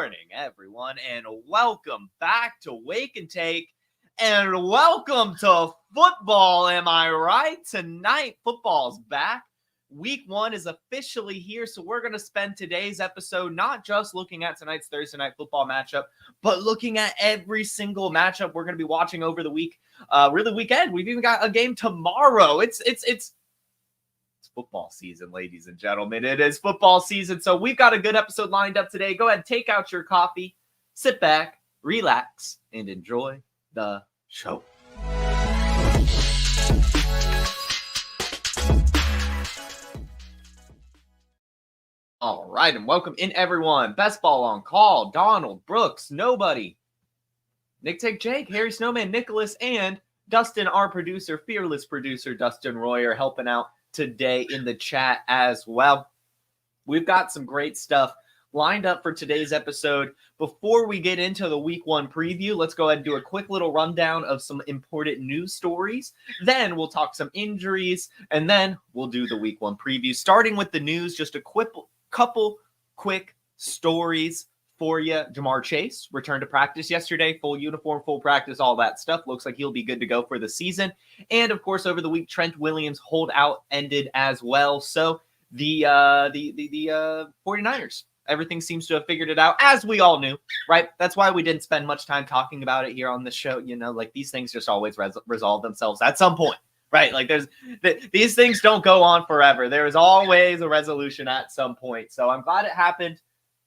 morning, everyone, and welcome back to Wake and Take, and welcome to football, am I right? Tonight, football's back. Week 1 is officially here, so we're going to spend today's episode not just looking at tonight's Thursday night football matchup, but looking at every single matchup we're going to be watching over the week, really weekend. We've even got a game tomorrow. It's football season, ladies and gentlemen. It is football season, so we've got a good episode lined up today. Go ahead, take out your coffee, sit back, relax, and enjoy the show. All right, and welcome in, everyone. Best Ball on Call, Donald, Brooks, Nobody, Nick Take Jake, Harry Snowman, Nicholas, and Dustin, our producer, fearless producer, Dustin Royer, helping out today in the chat as well. We've got some great stuff lined up for today's episode. Before we get into the week 1 preview, let's go ahead and do a quick little rundown of some important news stories. Then we'll talk some injuries, and then we'll do the week 1 preview. Starting with the news, just a couple quick stories for you. Ja'Marr Chase returned to practice yesterday, full uniform, full practice, all that stuff. Looks like he'll be good to go for the season. And of course, over the week, Trent Williams holdout ended as well. So the 49ers, everything seems to have figured it out, as we all knew, right? That's why we didn't spend much time talking about it here on the show. You know, like these things just always resolve themselves at some point, right? Like these things don't go on forever. There is always a resolution at some point. So I'm glad it happened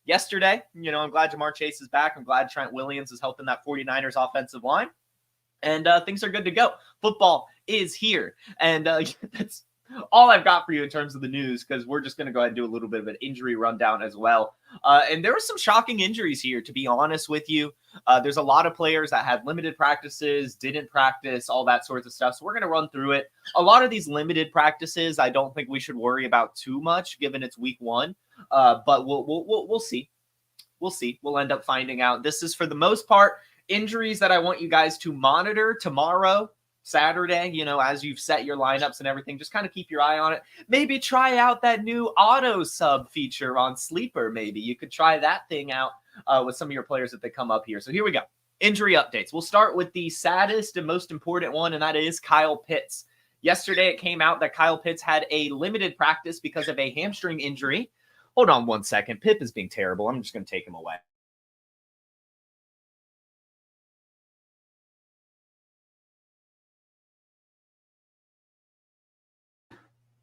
yesterday. You know, I'm glad Ja'Marr Chase is back. I'm glad Trent Williams is helping that 49ers offensive line. And things are good to go. Football is here. And that's all I've got for you in terms of the news, because we're just going to go ahead and do a little bit of an injury rundown as well. And there were some shocking injuries here, to be honest with you. There's a lot of players that had limited practices, didn't practice, all that sorts of stuff. So we're going to run through it. A lot of these limited practices, I don't think we should worry about too much, given it's week 1. But we'll see. We'll see. We'll end up finding out. This is, for the most part, injuries that I want you guys to monitor tomorrow, Saturday, you know, as you've set your lineups and everything. Just kind of keep your eye on it. Maybe try out that new auto sub feature on Sleeper. Maybe you could try that thing out with some of your players if they come up here. So here we go. Injury updates. We'll start with the saddest and most important one, and that is Kyle Pitts. Yesterday, it came out that Kyle Pitts had a limited practice because of a hamstring injury. Hold on one second. Pip is being terrible. I'm just going to take him away.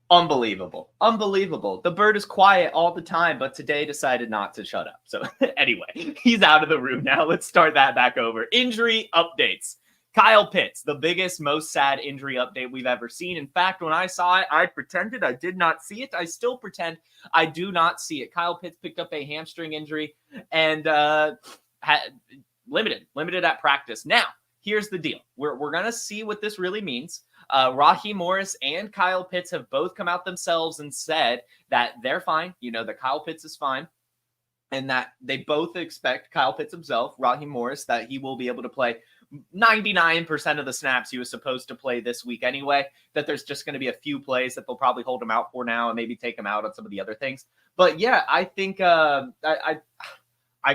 Unbelievable. Unbelievable. The bird is quiet all the time, but today decided not to shut up. So anyway, he's out of the room now. Let's start that back over. Injury updates. Kyle Pitts, the biggest, most sad injury update we've ever seen. In fact, when I saw it, I pretended I did not see it. I still pretend I do not see it. Kyle Pitts picked up a hamstring injury and had limited at practice. Now, here's the deal. We're going to see what this really means. Raheem Morris and Kyle Pitts have both come out themselves and said that they're fine. You know, that Kyle Pitts is fine. And that they both expect Kyle Pitts himself, Raheem Morris, that he will be able to play 99% of the snaps he was supposed to play this week anyway, that there's just going to be a few plays that they'll probably hold him out for now and maybe take him out on some of the other things. But yeah, I think I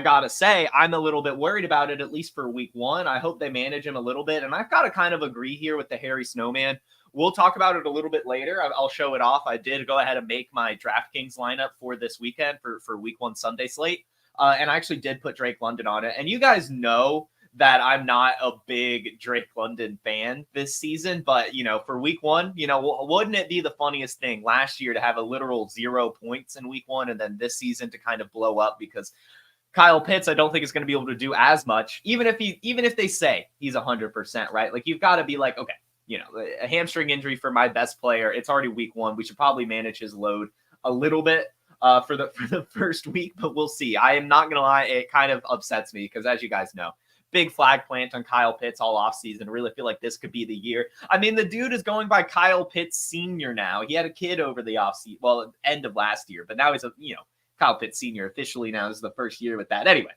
gotta say, I'm a little bit worried about it, at least for week 1. I hope they manage him a little bit. And I've got to kind of agree here with the Harry Snowman. We'll talk about it a little bit later. I'll show it off. I did go ahead and make my DraftKings lineup for this weekend for week 1 Sunday slate. And I actually did put Drake London on it. And you guys know that I'm not a big Drake London fan this season, but, you know, for week 1, you know, wouldn't it be the funniest thing last year to have a literal 0 points in week 1 and then this season to kind of blow up? Because Kyle Pitts, I don't think is going to be able to do as much, even if they say he's 100%, right? Like, you've got to be like, okay, you know, a hamstring injury for my best player. It's already week 1. We should probably manage his load a little bit for the first week, but we'll see. I am not going to lie. It kind of upsets me because, as you guys know, big flag plant on Kyle Pitts all offseason. I really feel like this could be the year. I mean, the dude is going by Kyle Pitts Sr. now. He had a kid over the offseason, well, end of last year, but now he's Kyle Pitts Sr. officially now. This is the first year with that. Anyway,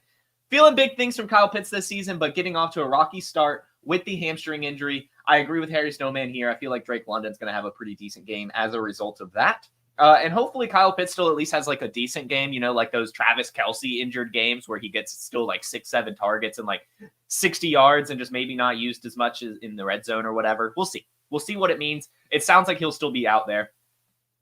feeling big things from Kyle Pitts this season, but getting off to a rocky start with the hamstring injury. I agree with Harry Snowman here. I feel like Drake London's going to have a pretty decent game as a result of that. And hopefully Kyle Pitts still at least has like a decent game, like those Travis Kelce injured games where he gets still like 6-7 targets and like 60 yards and just maybe not used as much as in the red zone or whatever. We'll see. We'll see what it means. It sounds like he'll still be out there.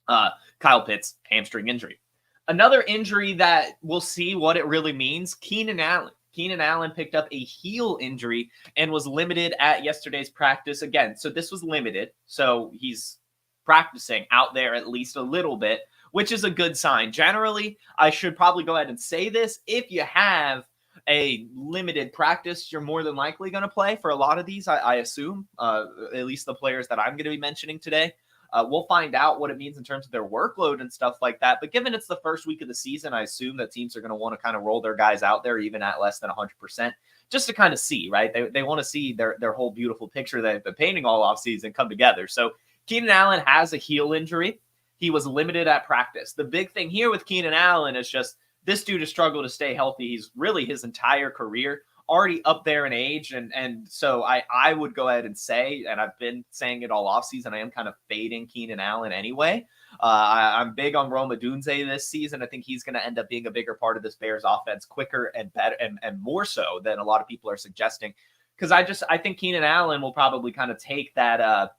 Kyle Pitts, hamstring injury. Another injury that we'll see what it really means, Keenan Allen. Keenan Allen picked up a heel injury and was limited at yesterday's practice again. So this was limited. So he's practicing out there at least a little bit, which is a good sign. Generally, I should probably go ahead and say this. If you have a limited practice, you're more than likely going to play for a lot of these, I assume, at least the players that I'm going to be mentioning today. We'll find out what it means in terms of their workload and stuff like that. But given it's the first week of the season, I assume that teams are going to want to kind of roll their guys out there, even at less than 100%, just to kind of see, right? They want to see their whole beautiful picture that they've been painting all offseason come together. So Keenan Allen has a heel injury. He was limited at practice. The big thing here with Keenan Allen is just this dude has struggled to stay healthy. He's really his entire career already up there in age. And so I would go ahead and say, and I've been saying it all offseason, I am kind of fading Keenan Allen anyway. I'm big on Rome Odunze this season. I think he's going to end up being a bigger part of this Bears offense quicker and better and more so than a lot of people are suggesting. Because I think Keenan Allen will probably kind of take that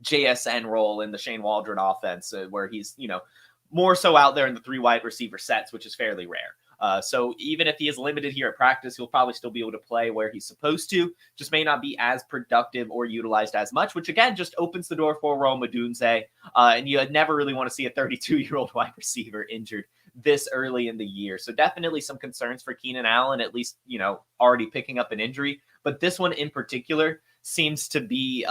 JSN role in the Shane Waldron offense where he's, more so out there in the 3 wide receiver sets, which is fairly rare. So even if he is limited here at practice, he'll probably still be able to play where he's supposed to, just may not be as productive or utilized as much, which again, just opens the door for Rome Odunze. And you never really want to see a 32-year-old wide receiver injured this early in the year. So definitely some concerns for Keenan Allen, at least, already picking up an injury. But this one in particular seems to be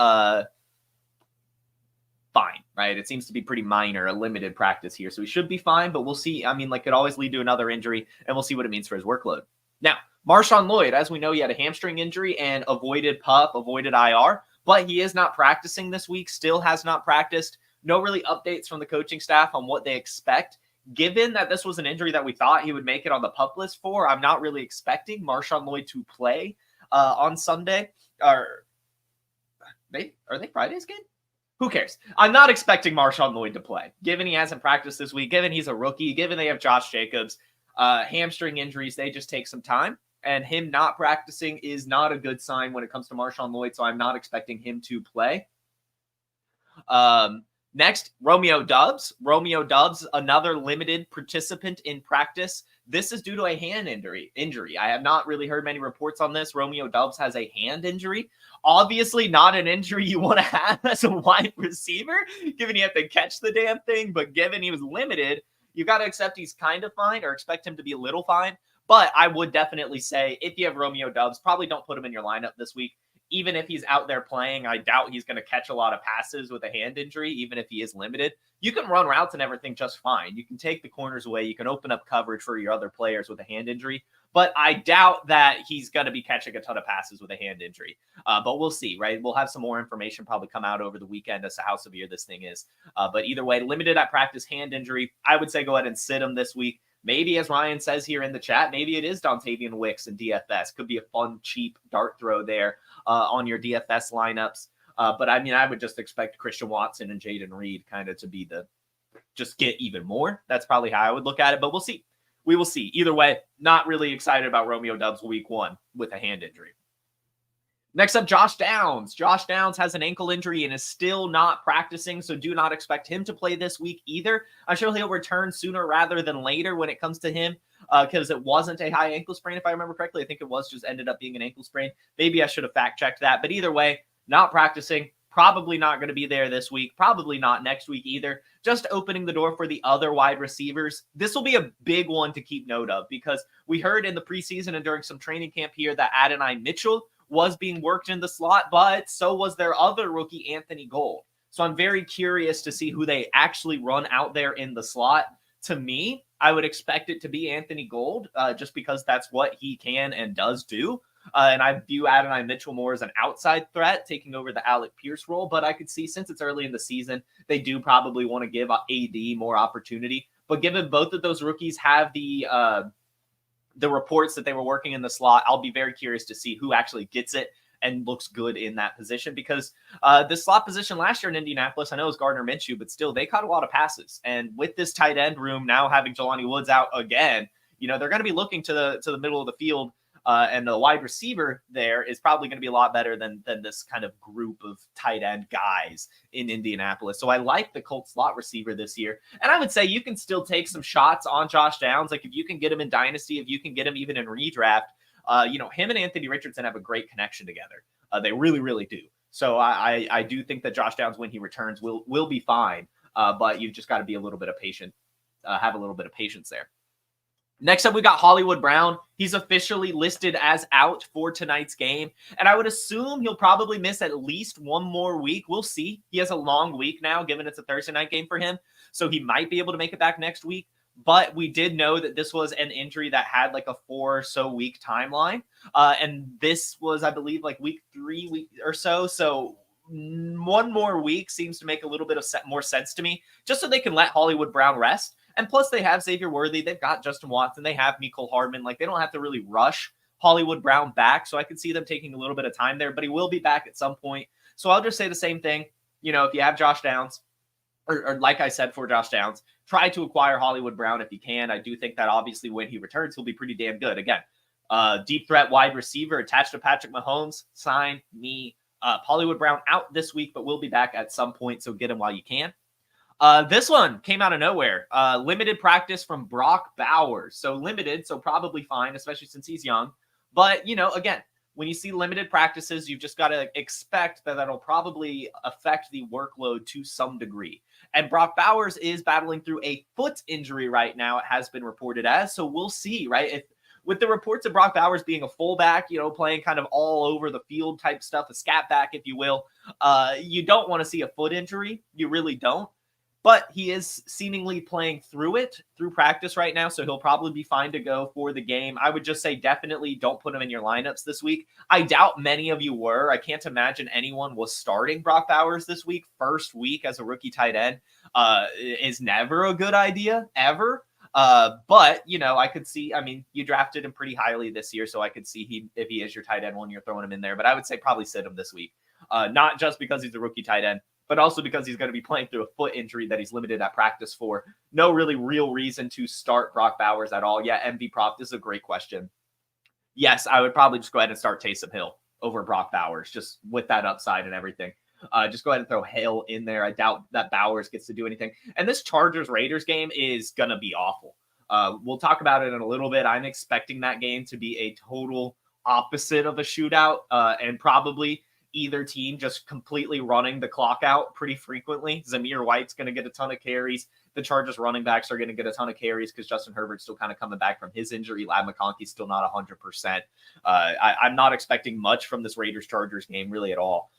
fine, right? It seems to be pretty minor, a limited practice here. So he should be fine, but we'll see. I mean, could always lead to another injury, and we'll see what it means for his workload. Now, Marshawn Lloyd, as we know, he had a hamstring injury and avoided PUP, avoided IR, but he is not practicing this week, still has not practiced. No really updates from the coaching staff on what they expect. Given that this was an injury that we thought he would make it on the PUP list for, I'm not really expecting Marshawn Lloyd to play on Sunday. Are they Friday's game? Who cares? I'm not expecting Marshawn Lloyd to play, given he hasn't practiced this week, given he's a rookie, given they have Josh Jacobs. Hamstring injuries, they just take some time, and him not practicing is not a good sign when it comes to Marshawn Lloyd, so I'm not expecting him to play. Next, Romeo Doubs. Romeo Doubs, another limited participant in practice. This is due to a hand injury. I have not really heard many reports on this. Romeo Doubs has a hand injury. Obviously not an injury you want to have as a wide receiver, given you have to catch the damn thing. But given he was limited, you got to accept he's kind of fine or expect him to be a little fine. But I would definitely say if you have Romeo Doubs, probably don't put him in your lineup this week. Even if he's out there playing, I doubt he's going to catch a lot of passes with a hand injury, even if he is limited. You can run routes and everything just fine. You can take the corners away. You can open up coverage for your other players with a hand injury. But I doubt that he's going to be catching a ton of passes with a hand injury. But we'll see, right? We'll have some more information probably come out over the weekend as to how severe this thing is. But either way, limited at practice, hand injury. I would say go ahead and sit him this week. Maybe, as Ryan says here in the chat, maybe it is Dontavian Wicks in DFS. Could be a fun, cheap dart throw there on your DFS lineups. But I mean, I would just expect Christian Watson and Jaden Reed kind of to be just get even more. That's probably how I would look at it, but we'll see. We will see. Either way, not really excited about Romeo Doubs week 1 with a hand injury. Next up, Josh Downs. Josh Downs has an ankle injury and is still not practicing, so do not expect him to play this week either. I'm sure he'll return sooner rather than later when it comes to him because it wasn't a high ankle sprain, if I remember correctly. I think it was just ended up being an ankle sprain. Maybe I should have fact-checked that, but either way, not practicing, probably not going to be there this week, probably not next week either. Just opening the door for the other wide receivers. This will be a big one to keep note of because we heard in the preseason and during some training camp here that Adonai Mitchell was being worked in the slot, but so was their other rookie, Anthony Gold. So I'm very curious to see who they actually run out there in the slot. To me, I would expect it to be Anthony Gold just because that's what he can and does do. And I view Adonai Mitchell more as an outside threat, taking over the Alec Pierce role. But I could see, since it's early in the season, they do probably want to give AD more opportunity. But given both of those rookies have the reports that they were working in the slot, I'll be very curious to see who actually gets it and looks good in that position because the slot position last year in Indianapolis, I know it was Gardner Minshew, but still they caught a lot of passes. And with this tight end room now having Jelani Woods out again, they're going to be looking to the middle of the field. And the wide receiver there is probably going to be a lot better than this kind of group of tight end guys in Indianapolis. So I like the Colts slot receiver this year. And I would say you can still take some shots on Josh Downs. Like if you can get him in Dynasty, if you can get him even in redraft, him and Anthony Richardson have a great connection together. They really, really do. So I do think that Josh Downs, when he returns, will be fine. But you've just got to be a little bit of patient, have a little bit of patience there. Next up, we got Hollywood Brown. He's officially listed as out for tonight's game. And I would assume he'll probably miss at least one more week. We'll see. He has a long week now, given it's a Thursday night game for him. So he might be able to make it back next week. But we did know that this was an injury that had like a 4 or so week timeline. And this was, I believe, like week 3 or so. So one more week seems to make a little bit of more sense to me, just so they can let Hollywood Brown rest. And plus, they have Xavier Worthy. They've got Justin Watson. They have Mecole Hardman. Like, they don't have to really rush Hollywood Brown back. So I could see them taking a little bit of time there, but he will be back at some point. So I'll just say the same thing. If you have Josh Downs, or like I said for Josh Downs, try to acquire Hollywood Brown if you can. I do think that obviously when he returns, he'll be pretty damn good. Again, deep threat wide receiver attached to Patrick Mahomes. Sign me up. Hollywood Brown out this week, but will be back at some point. So get him while you can. This one came out of nowhere. Limited practice from Brock Bowers. So limited, so probably fine, especially since he's young. But, again, when you see limited practices, you've just got to expect that that'll probably affect the workload to some degree. And Brock Bowers is battling through a foot injury right now, it has been reported as. So we'll see, right? With the reports of Brock Bowers being a fullback, playing kind of all over the field type stuff, a scat back, if you will, you don't want to see a foot injury. You really don't. But he is seemingly playing through practice right now, so he'll probably be fine to go for the game. I would just say definitely don't put him in your lineups this week. I doubt many of you were. I can't imagine anyone was starting Brock Bowers this week. First week as a rookie tight end is never a good idea, ever. But, I could see, you drafted him pretty highly this year, so I could see if he is your tight end when you're throwing him in there. But I would say probably sit him this week. Not just because he's a rookie tight end, but also because he's going to be playing through a foot injury that he's limited at practice for. No really real reason to start Brock Bowers at all. Yeah, MV prop, this is a great question. Yes, I would probably just go ahead and start Taysom Hill over Brock Bowers, just with that upside and everything. Just go ahead and throw Hill in there. I doubt that Bowers gets to do anything. And this Chargers-Raiders game is going to be awful. We'll talk about it in a little bit. I'm expecting that game to be a total opposite of a shootout, and probably either team just completely running the clock out pretty frequently. Zamir White's going to get a ton of carries. The Chargers running backs are going to get a ton of carries because Justin Herbert's still kind of coming back from his injury. Ladd McConkey's still not 100%. I'm not expecting much from this Raiders-Chargers game really at all.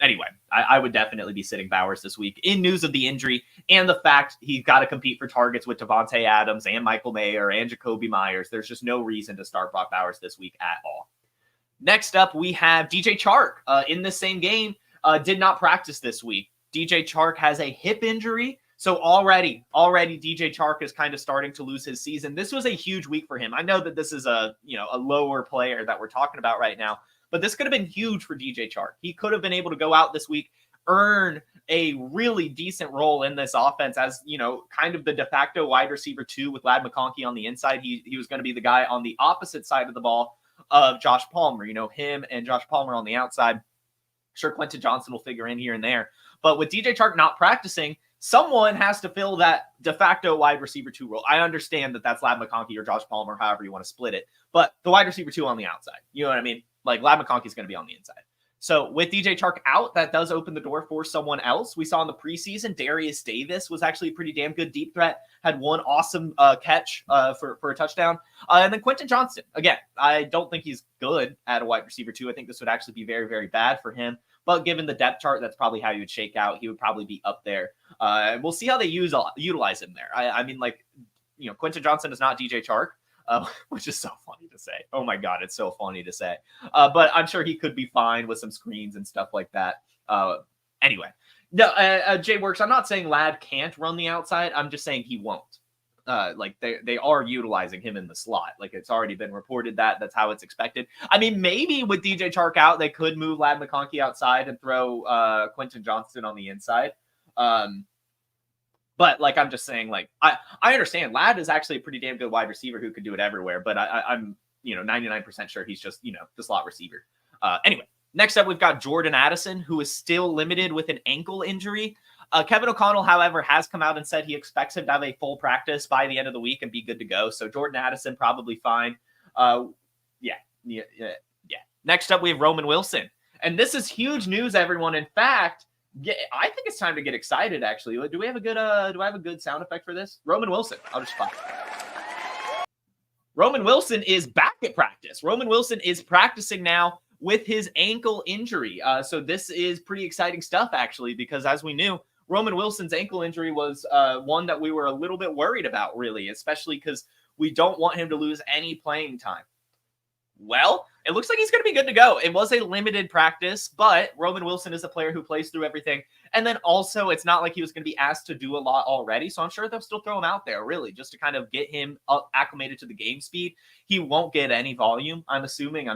Anyway, I would definitely be sitting Bowers this week in news of the injury and the fact he's got to compete for targets with Devontae Adams and Michael Mayer and Jacoby Myers. There's just no reason to start Brock Bowers this week at all. Next up, we have DJ Chark in the same game, did not practice this week. DJ Chark has a hip injury. So already DJ Chark is kind of starting to lose his season. This was a huge week for him. I know that this is a lower player that we're talking about right now, but this could have been huge for DJ Chark. He could have been able to go out this week, earn a really decent role in this offense as, kind of the de facto wide receiver 2 with Ladd McConkey on the inside. He was going to be the guy on the opposite side of the ball of Josh Palmer, him and Josh Palmer on the outside. Sure, Quentin Johnson will figure in here and there. But with DJ Chark not practicing, someone has to fill that de facto wide receiver 2 role. I understand that that's Ladd McConkey or Josh Palmer, however you want to split it. But the wide receiver 2 on the outside, you know what I mean? Like Ladd McConkey's going to be on the inside. So with DJ Chark out, that does open the door for someone else. We saw in the preseason, Darius Davis was actually a pretty damn good deep threat, had one awesome catch for a touchdown. And then Quentin Johnston, again, I don't think he's good at a wide receiver 2. I think this would actually be very, very bad for him. But given the depth chart, that's probably how you would shake out. He would probably be up there. We'll see how they utilize him there. Quentin Johnston is not DJ Chark. Which is so funny to say. Oh my God, it's so funny to say. But I'm sure he could be fine with some screens and stuff like that. Anyway, no, Jay Works, I'm not saying Ladd can't run the outside. I'm just saying he won't. like they are utilizing him in the slot. Like it's already been reported that that's how it's expected. I mean, maybe with DJ Chark out, they could move Ladd McConkey outside and throw Quentin Johnston on the inside. But like I'm just saying, like I understand Ladd is actually a pretty damn good wide receiver who could do it everywhere. But I'm 99% sure he's just the slot receiver. Anyway, next up we've got Jordan Addison, who is still limited with an ankle injury. Kevin O'Connell, however, has come out and said he expects him to have a full practice by the end of the week and be good to go. So Jordan Addison probably fine. Yeah. Next up we have Roman Wilson, and this is huge news, everyone. In fact, I think it's time to get excited. Actually, do I have a good sound effect for this? Roman Wilson. I'll just find it. Roman Wilson is back at practice. Roman Wilson is practicing now with his ankle injury. So this is pretty exciting stuff, actually, because as we knew, Roman Wilson's ankle injury was one that we were a little bit worried about, really, especially because we don't want him to lose any playing time. Well, it looks like he's going to be good to go. It was a limited practice, but Roman Wilson is a player who plays through everything. And then also, it's not like he was going to be asked to do a lot already. So I'm sure they'll still throw him out there, really, just to kind of get him acclimated to the game speed. He won't get any volume, I'm assuming.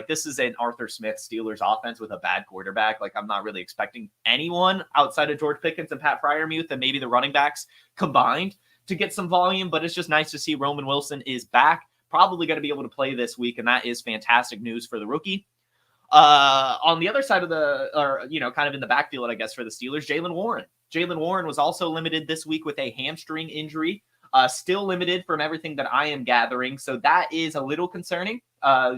This is an Arthur Smith Steelers offense with a bad quarterback. Like, I'm not really expecting anyone outside of George Pickens and Pat Freiermuth and maybe the running backs combined to get some volume. But it's just nice to see Roman Wilson is back. Probably going to be able to play this week, and that is fantastic news for the rookie. On the other side of kind of in the backfield, I guess, for the Steelers, Jaylen Warren. Jaylen Warren was also limited this week with a hamstring injury, still limited from everything that I am gathering. So that is a little concerning.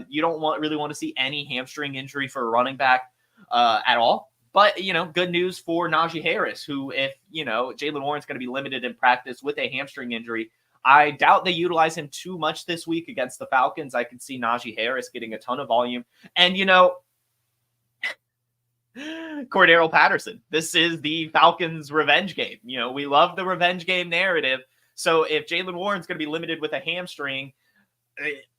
You don't really want to see any hamstring injury for a running back at all. But, good news for Najee Harris, who, if, Jaylen Warren's going to be limited in practice with a hamstring injury, I doubt they utilize him too much this week against the Falcons. I could see Najee Harris getting a ton of volume. And, Cordarrelle Patterson. This is the Falcons' revenge game. We love the revenge game narrative. So if Jaylen Warren's going to be limited with a hamstring,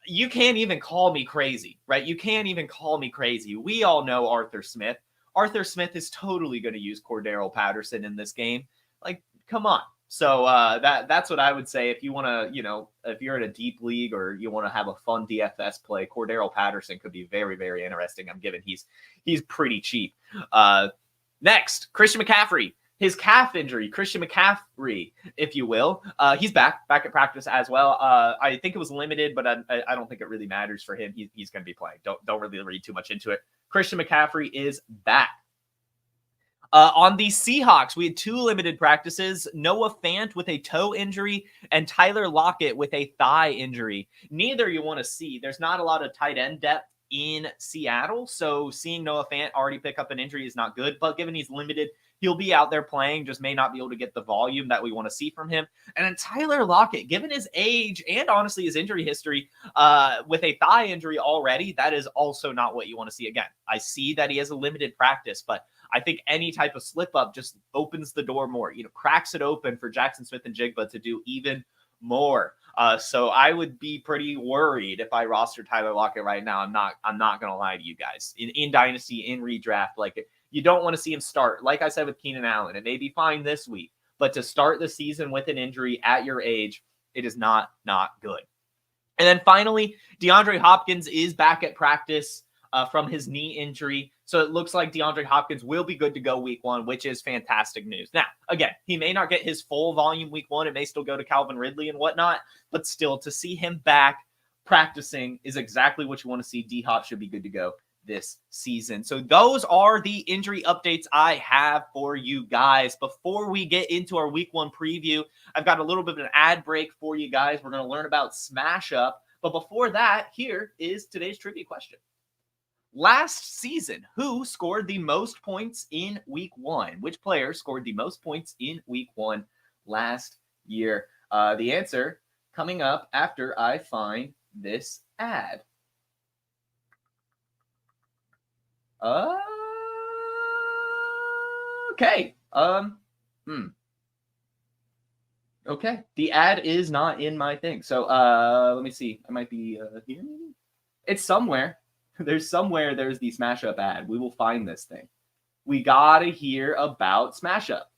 you can't even call me crazy, right? You can't even call me crazy. We all know Arthur Smith. Arthur Smith is totally going to use Cordarrelle Patterson in this game. Like, come on. So that's what I would say. If you want to, if you're in a deep league or you want to have a fun DFS play, Cordarrelle Patterson could be very, very interesting. I'm given he's pretty cheap. Next, Christian McCaffrey, his calf injury, Christian McCaffrey, if you will. He's back at practice as well. I think it was limited, but I don't think it really matters for him. He's going to be playing. Don't really read too much into it. Christian McCaffrey is back. On the Seahawks, we had two limited practices, Noah Fant with a toe injury and Tyler Lockett with a thigh injury. Neither you want to see. There's not a lot of tight end depth in Seattle, so seeing Noah Fant already pick up an injury is not good, but given he's limited, he'll be out there playing, just may not be able to get the volume that we want to see from him. And then Tyler Lockett, given his age and honestly his injury history, with a thigh injury already, that is also not what you want to see. Again, I see that he has a limited practice, but I think any type of slip up just opens the door more, cracks it open for Jackson Smith-Njigba to do even more. So I would be pretty worried if I roster Tyler Lockett right now. I'm not going to lie to you guys. In Dynasty, in redraft, like, you don't want to see him start. Like I said with Keenan Allen, it may be fine this week, but to start the season with an injury at your age, it is not good. And then finally, DeAndre Hopkins is back at practice from his knee injury. So it looks like DeAndre Hopkins will be good to go week one, which is fantastic news. Now, again, he may not get his full volume week one. It may still go to Calvin Ridley and whatnot, but still, to see him back practicing is exactly what you want to see. D-Hop should be good to go this season. So those are the injury updates I have for you guys. Before we get into our week one preview, I've got a little bit of an ad break for you guys. We're going to learn about Smash Up. But before that, here is today's trivia question. Last season, who scored the most points in week one? Which player scored the most points in week one last year? The answer coming up after I find this ad. Okay. Okay. The ad is not in my thing. So let me see. I might be here. It's somewhere. There's the Smash Up ad. We will find this thing. We gotta hear about Smash Up.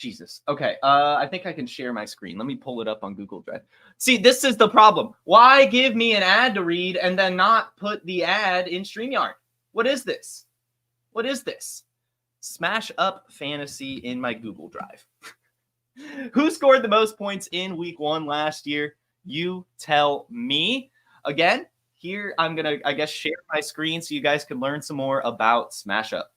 Jesus. Okay. I think I can share my screen. Let me pull it up on Google Drive. See, this is the problem. Why give me an ad to read and then not put the ad in StreamYard? What is this? What is this? Smash up fantasy in my Google Drive. Who scored the most points in week 1 last year? You tell me. Again, here I'm going to, I guess, share my screen so you guys can learn some more about Smash Up.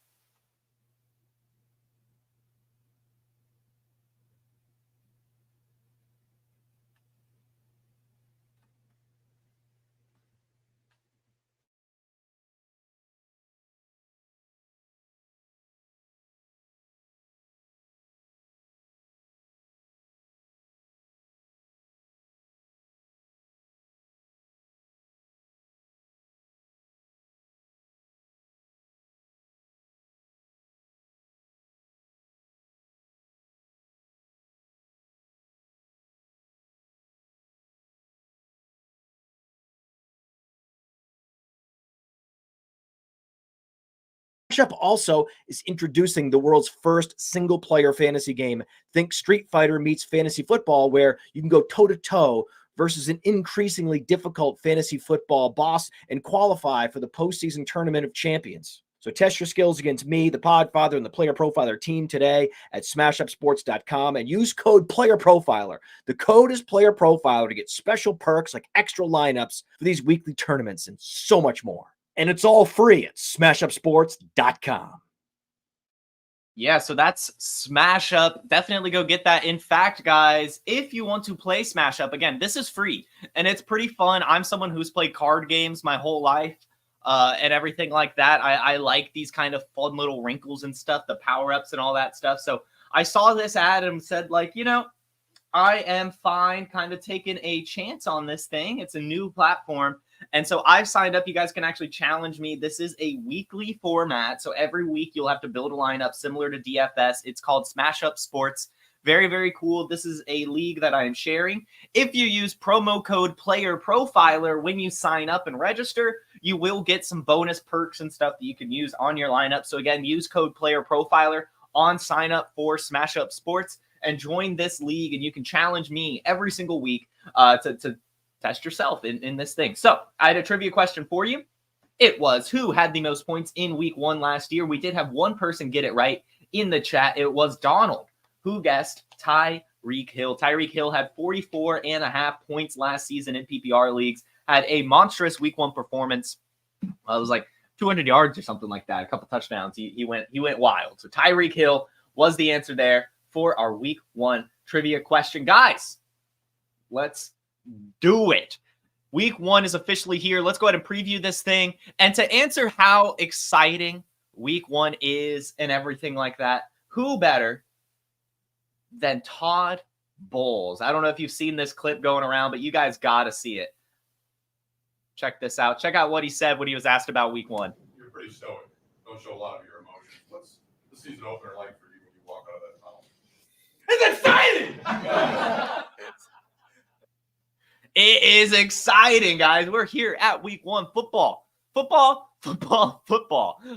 Up also is introducing the world's first single-player fantasy game. Think Street Fighter meets fantasy football, where you can go toe-to-toe versus an increasingly difficult fantasy football boss and qualify for the postseason tournament of champions. So test your skills against me, the Podfather, and the Player Profiler team today at smashupsports.com and use code PlayerProfiler. The code is Player Profiler to get special perks like extra lineups for these weekly tournaments and so much more. And it's all free at smashupsports.com. Yeah, so that's Smash Up. Definitely go get that. In fact, guys, if you want to play Smash Up, again, this is free and it's pretty fun. I'm someone who's played card games my whole life and everything like that. I like these kind of fun little wrinkles and stuff, the power-ups and all that stuff. So I saw this ad and said, like, you know, I am fine kind of taking a chance on this thing. It's a new platform. And so I've signed up. You guys can actually challenge me. This is a weekly format. So every week you'll have to build a lineup similar to DFS. It's called Smash Up Sports. Very, very cool. This is a league that I am sharing. If you use promo code PlayerProfiler when you sign up and register, you will get some bonus perks and stuff that you can use on your lineup. So again, use code PlayerProfiler on sign up for Smash Up Sports and join this league. And you can challenge me every single week to test yourself in this thing. So I had a trivia question for you. It was, who had the most points in week 1 last year? We did have one person get it right in the chat. It was Donald, who guessed Tyreek Hill. Tyreek Hill had 44.5 points last season in PPR leagues, had a monstrous week 1 performance. It was like 200 yards or something like that, a couple touchdowns. He went wild. So Tyreek Hill was the answer there for our week 1 trivia question. Guys, let's do it. Week 1 is officially here. Let's go ahead and preview this thing. And to answer how exciting week 1 is and everything like that, who better than Todd Bowles? I don't know if you've seen this clip going around, but you guys got to see it. Check this out. Check out what he said when he was asked about week 1. You're pretty stoic. Don't show a lot of your emotions. What's the season opener like for you when you walk out of that tunnel? It's exciting! It is exciting, guys. We're here at week 1. Football.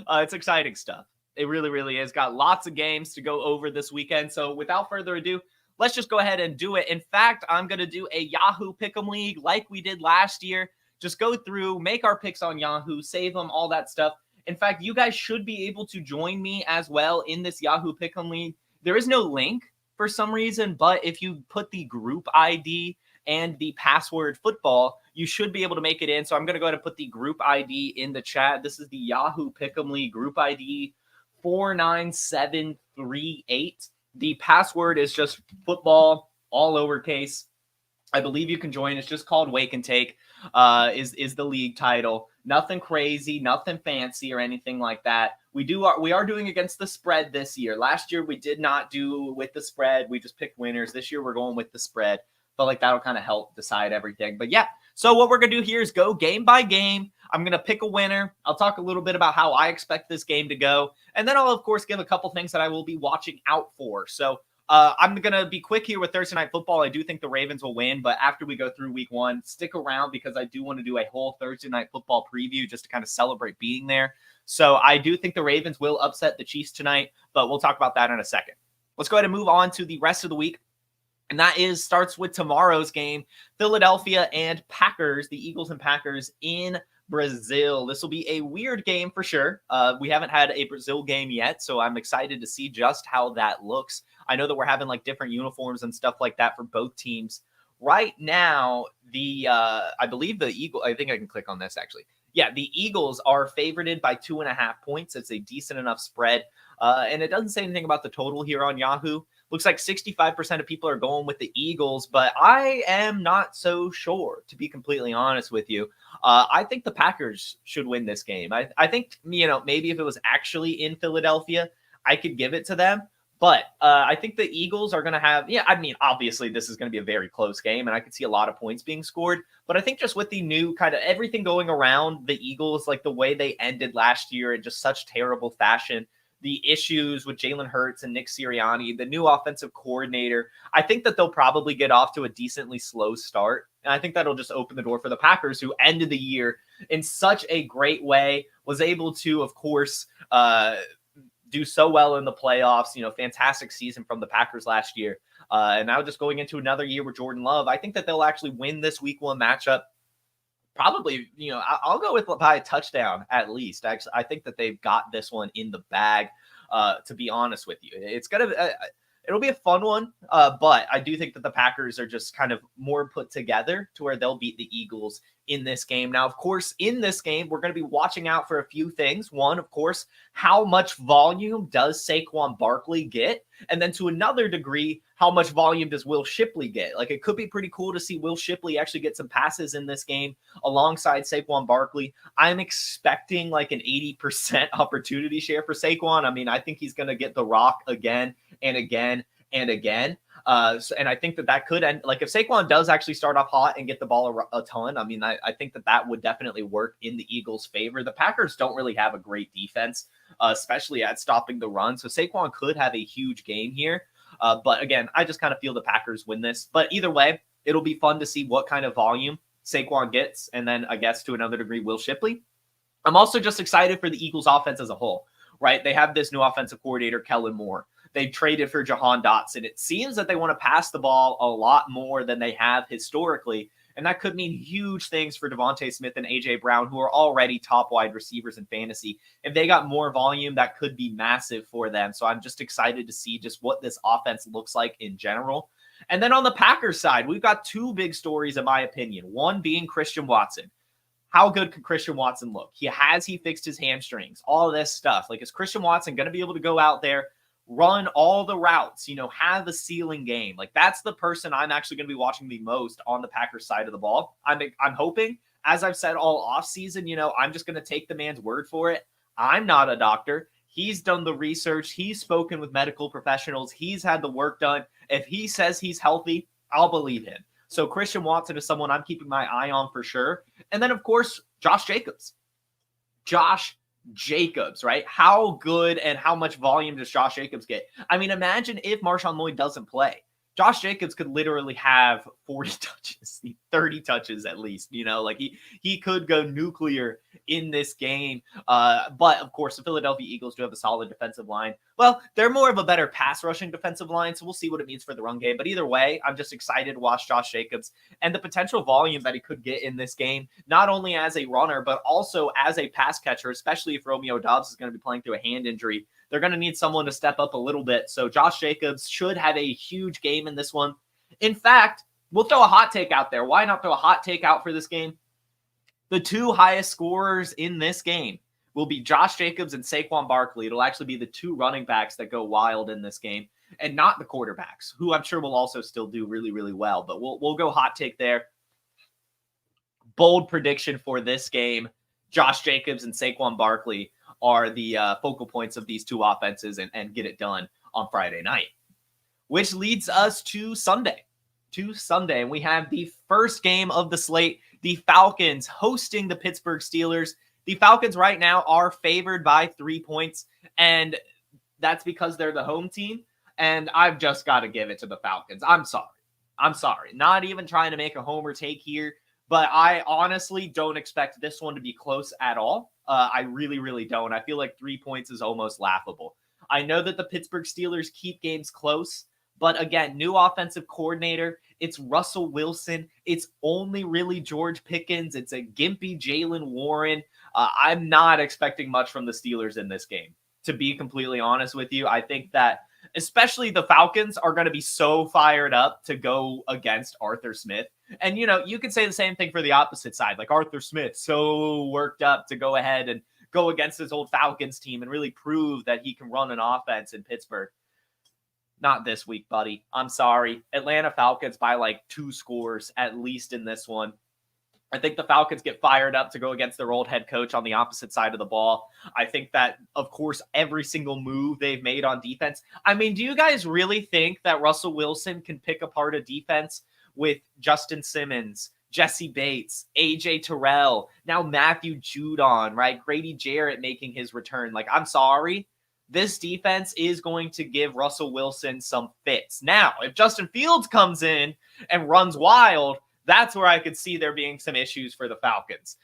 It's exciting stuff. It really, really is. Got lots of games to go over this weekend. So without further ado, let's just go ahead and do it. In fact, I'm going to do a Yahoo Pick'em League like we did last year. Just go through, make our picks on Yahoo, save them, all that stuff. In fact, you guys should be able to join me as well in this Yahoo Pick'em League. There is no link for some reason, but if you put the group ID and the password football, you should be able to make it in. So I'm going to go ahead and put the group ID in the chat. This is the Yahoo Pick'em League group ID 49738. The password is just football, all lowercase. I believe you can join. It's just called Wake and Take, is the league title. Nothing crazy, nothing fancy or anything like that. We are doing against the spread this year. Last year we did not do with the spread. We just picked winners. This year we're going with the spread. Felt like that'll kind of help decide everything. But yeah, so what we're going to do here is go game by game. I'm going to pick a winner. I'll talk a little bit about how I expect this game to go. And then I'll, of course, give a couple things that I will be watching out for. So I'm going to be quick here with Thursday Night Football. I do think the Ravens will win. But after we go through week 1, stick around because I do want to do a whole Thursday Night Football preview just to kind of celebrate being there. So I do think the Ravens will upset the Chiefs tonight. But we'll talk about that in a second. Let's go ahead and move on to the rest of the week. And that starts with tomorrow's game, Philadelphia and Packers, the Eagles and Packers in Brazil. This will be a weird game for sure. We haven't had a Brazil game yet, so I'm excited to see just how that looks. I know that we're having like different uniforms and stuff like that for both teams. Right now, I believe the Eagle, I think I can click on this actually. Yeah, the Eagles are favorited by 2.5 points. It's a decent enough spread. And it doesn't say anything about the total here on Yahoo. Looks like 65% of people are going with the Eagles, but I am not so sure, to be completely honest with you. I think the Packers should win this game. I think, maybe if it was actually in Philadelphia, I could give it to them. But I think the Eagles are going to have, obviously this is going to be a very close game, and I could see a lot of points being scored. But I think just with the new kind of everything going around the Eagles, like the way they ended last year in just such terrible fashion, the issues with Jalen Hurts and Nick Sirianni, the new offensive coordinator, I think that they'll probably get off to a decently slow start. And I think that'll just open the door for the Packers, who ended the year in such a great way, was able to, of course, do so well in the playoffs. Fantastic season from the Packers last year. And now just going into another year with Jordan Love, I think that they'll actually win this week 1 matchup. Probably, I'll go with by a touchdown at least. I think that they've got this one in the bag, to be honest with you. It'll be a fun one, but I do think that the Packers are just kind of more put together to where they'll beat the Eagles in this game. Now, of course, in this game, we're going to be watching out for a few things. One, of course, how much volume does Saquon Barkley get? And then to another degree, how much volume does Will Shipley get? Like, it could be pretty cool to see Will Shipley actually get some passes in this game alongside Saquon Barkley. I'm expecting like an 80% opportunity share for Saquon. I think he's going to get the rock again and again and again. And I think that could end, like if Saquon does actually start off hot and get the ball a ton, I think that would definitely work in the Eagles' favor. The Packers don't really have a great defense, especially at stopping the run. So Saquon could have a huge game here. But again, I just kind of feel the Packers win this. But either way, it'll be fun to see what kind of volume Saquon gets. And then I guess to another degree, Will Shipley. I'm also just excited for the Eagles offense as a whole, right? They have this new offensive coordinator, Kellen Moore. They traded for Jahan Dotson. It seems that they want to pass the ball a lot more than they have historically. And that could mean huge things for Devontae Smith and A.J. Brown, who are already top wide receivers in fantasy. If they got more volume, that could be massive for them. So I'm just excited to see just what this offense looks like in general. And then on the Packers side, we've got 2 big stories, in my opinion. One being Christian Watson. How good could Christian Watson look? Has he fixed his hamstrings? All of this stuff. Like, is Christian Watson going to be able to go out there, run all the routes, have a ceiling game? Like, that's the person I'm actually going to be watching the most on the Packers side of the ball. I'm hoping, as I've said all offseason, I'm just going to take the man's word for it. I'm not a doctor. He's done the research. He's spoken with medical professionals. He's had the work done. If he says he's healthy, I'll believe him. So Christian Watson is someone I'm keeping my eye on for sure. And then, of course, Josh Jacobs. Right? How good and how much volume does Josh Jacobs get? Imagine if Marshawn Lloyd doesn't play. Josh Jacobs could literally have 40 touches, 30 touches at least. He could go nuclear in this game. But of course, the Philadelphia Eagles do have a solid defensive line. Well, they're more of a better pass rushing defensive line, so we'll see what it means for the run game. But either way, I'm just excited to watch Josh Jacobs and the potential volume that he could get in this game, not only as a runner, but also as a pass catcher, especially if Romeo Doubs is going to be playing through a hand injury. They're going to need someone to step up a little bit. So Josh Jacobs should have a huge game in this one. In fact, we'll throw a hot take out there. Why not throw a hot take out for this game? The 2 highest scorers in this game will be Josh Jacobs and Saquon Barkley. It'll actually be the 2 running backs that go wild in this game, and not the quarterbacks, who I'm sure will also still do really, really well. But we'll go hot take there. Bold prediction for this game: Josh Jacobs and Saquon Barkley are the focal points of these 2 offenses and get it done on Friday night. Which leads us to Sunday. And we have the first game of the slate, the Falcons hosting the Pittsburgh Steelers. The Falcons right now are favored by 3 points, and that's because they're the home team. And I've just got to give it to the Falcons. I'm sorry. Not even trying to make a homer take here, but I honestly don't expect this one to be close at all. I really, really don't. I feel like 3 points is almost laughable. I know that the Pittsburgh Steelers keep games close, but again, new offensive coordinator. It's Russell Wilson. It's only really George Pickens. It's a gimpy Jalen Warren. I'm not expecting much from the Steelers in this game, to be completely honest with you. I think that especially the Falcons are going to be so fired up to go against Arthur Smith. And, you can say the same thing for the opposite side. Like Arthur Smith, so worked up to go ahead and go against his old Falcons team and really prove that he can run an offense in Pittsburgh. Not this week, buddy. I'm sorry. Atlanta Falcons by like 2 scores at least in this one. I think the Falcons get fired up to go against their old head coach on the opposite side of the ball. I think that, of course, every single move they've made on defense. I mean, do you guys really think that Russell Wilson can pick apart a defense with Justin Simmons, Jesse Bates, AJ Terrell, now Matthew Judon, right? Grady Jarrett making his return. Like, I'm sorry. This defense is going to give Russell Wilson some fits. Now, if Justin Fields comes in and runs wild, that's where I could see there being some issues for the Falcons.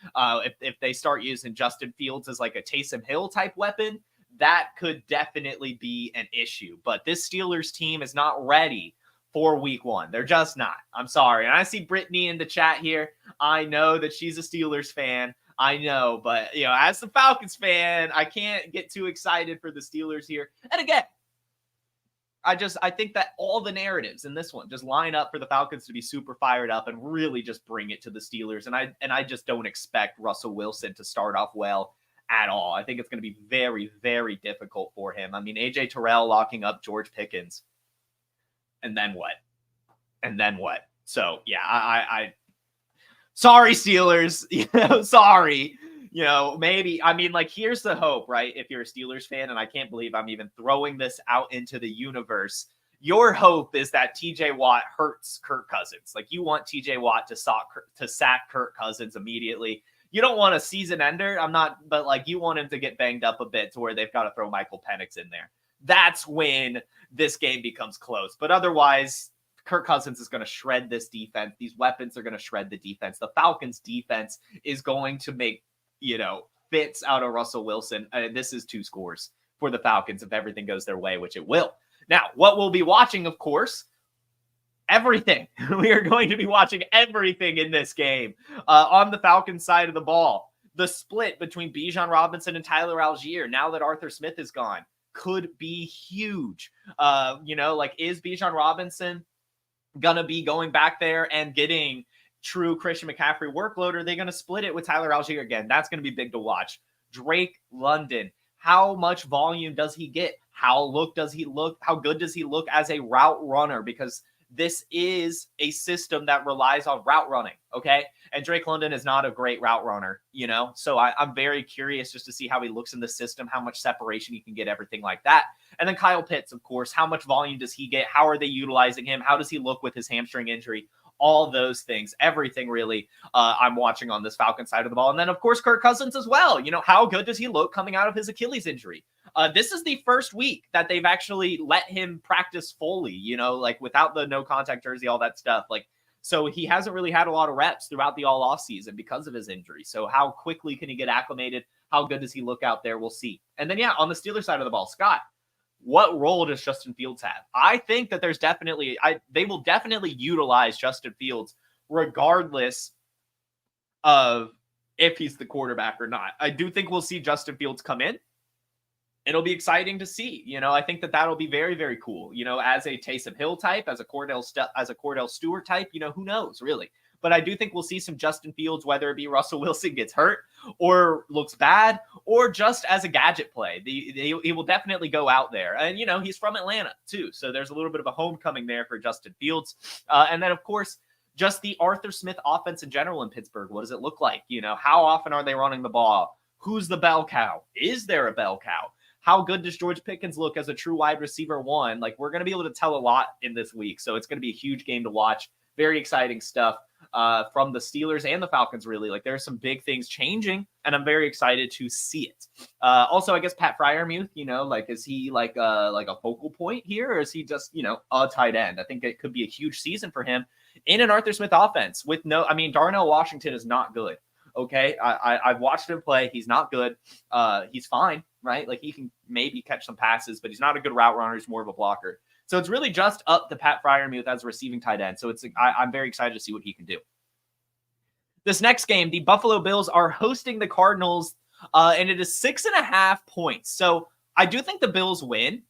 If they start using Justin Fields as like a Taysom Hill type weapon, that could definitely be an issue. But this Steelers team is not ready for week 1. They're just not. I'm sorry. And I see Brittany in the chat here. I know that she's a Steelers fan. I know, but as the Falcons fan, I can't get too excited for the Steelers here. And again, I think that all the narratives in this one just line up for the Falcons to be super fired up and really just bring it to the Steelers. And I just don't expect Russell Wilson to start off well at all. I think it's going to be very, very difficult for him. I mean, AJ Terrell locking up George Pickens. And then what? So, yeah, I sorry, Steelers. Sorry. Maybe, here's the hope, right? If you're a Steelers fan, and I can't believe I'm even throwing this out into the universe, your hope is that TJ Watt hurts Kirk Cousins. Like, you want TJ Watt to sack Kirk Cousins immediately. You don't want a season ender. But you want him to get banged up a bit to where they've got to throw Michael Penix in there. That's when this game becomes close. But otherwise, Kirk Cousins is going to shred this defense. These weapons are going to shred the defense. The Falcons defense is going to make, fits out of Russell Wilson. This is 2 scores for the Falcons if everything goes their way, which it will. Now, what we'll be watching, of course, everything. We are going to be watching everything in this game. On the Falcons side of the ball, the split between Bijan Robinson and Tyler Algier, now that Arthur Smith is gone, could be huge. Is Bijan Robinson gonna be going back there and getting true Christian McCaffrey workload? Or are they gonna split it with Tyler Algier again? That's gonna be big to watch. Drake London, how much volume does he get? How good does he look as a route runner? Because this is a system that relies on route running, okay? And Drake London is not a great route runner, So I'm very curious just to see how he looks in the system, how much separation he can get, everything like that. And then Kyle Pitts, of course, how much volume does he get? How are they utilizing him? How does he look with his hamstring injury? All those things, everything really I'm watching on this Falcon side of the ball. And then, of course, Kirk Cousins as well. How good does he look coming out of his Achilles injury? This is the first week that they've actually let him practice fully, without the no contact jersey, all that stuff. So he hasn't really had a lot of reps throughout the all off season because of his injury. So how quickly can he get acclimated? How good does he look out there? We'll see. And then, on the Steelers side of the ball, Scott, what role does Justin Fields have? I think that they will definitely utilize Justin Fields regardless of if he's the quarterback or not. I do think we'll see Justin Fields come in. It'll be exciting to see. I think that'll be very, very cool. As a Taysom Hill type, as a Cordell Stewart type, who knows really. But I do think we'll see some Justin Fields, whether it be Russell Wilson gets hurt or looks bad, or just as a gadget play. He will definitely go out there. And, he's from Atlanta too. So there's a little bit of a homecoming there for Justin Fields. And then, of course, just the Arthur Smith offense in general in Pittsburgh. What does it look like? How often are they running the ball? Who's the bell cow? Is there a bell cow? How good does George Pickens look as a true wide receiver 1? We're going to be able to tell a lot in this week. So it's going to be a huge game to watch. Very exciting stuff from the Steelers and the Falcons, really. There are some big things changing, and I'm very excited to see it. Also, I guess Pat Freiermuth, is he a focal point here, or is he just, a tight end? I think it could be a huge season for him in an Arthur Smith offense with Darnell Washington is not good. Okay, I've watched him play. He's not good. He's fine, right? Like he can maybe catch some passes, but he's not a good route runner. He's more of a blocker. So it's really just up to Pat Freiermuth as a receiving tight end. So I'm very excited to see what he can do. This next game, the Buffalo Bills are hosting the Cardinals, and it is 6.5 points. So I do think the Bills win,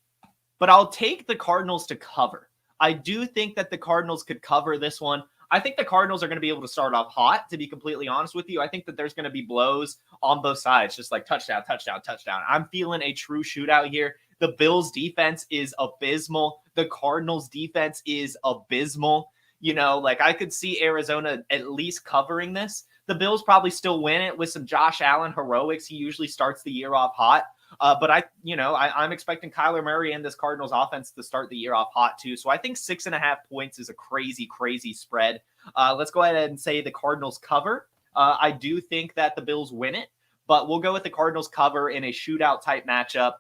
but I'll take the Cardinals to cover. I do think that the Cardinals could cover this one. I think the Cardinals are going to be able to start off hot, to be completely honest with you. I think that there's going to be blows on both sides, just like touchdown, touchdown, touchdown. I'm feeling a true shootout here. The Bills defense is abysmal. The Cardinals defense is abysmal. You know, like I could see Arizona at least covering this. The Bills probably still win it with some Josh Allen heroics. He usually starts the year off hot. But I'm expecting Kyler Murray and this Cardinals offense to start the year off hot too. So I think 6.5 points is a crazy, crazy spread. Let's go ahead and say the Cardinals cover. I do think that the Bills win it, but we'll go with the Cardinals cover in a shootout type matchup.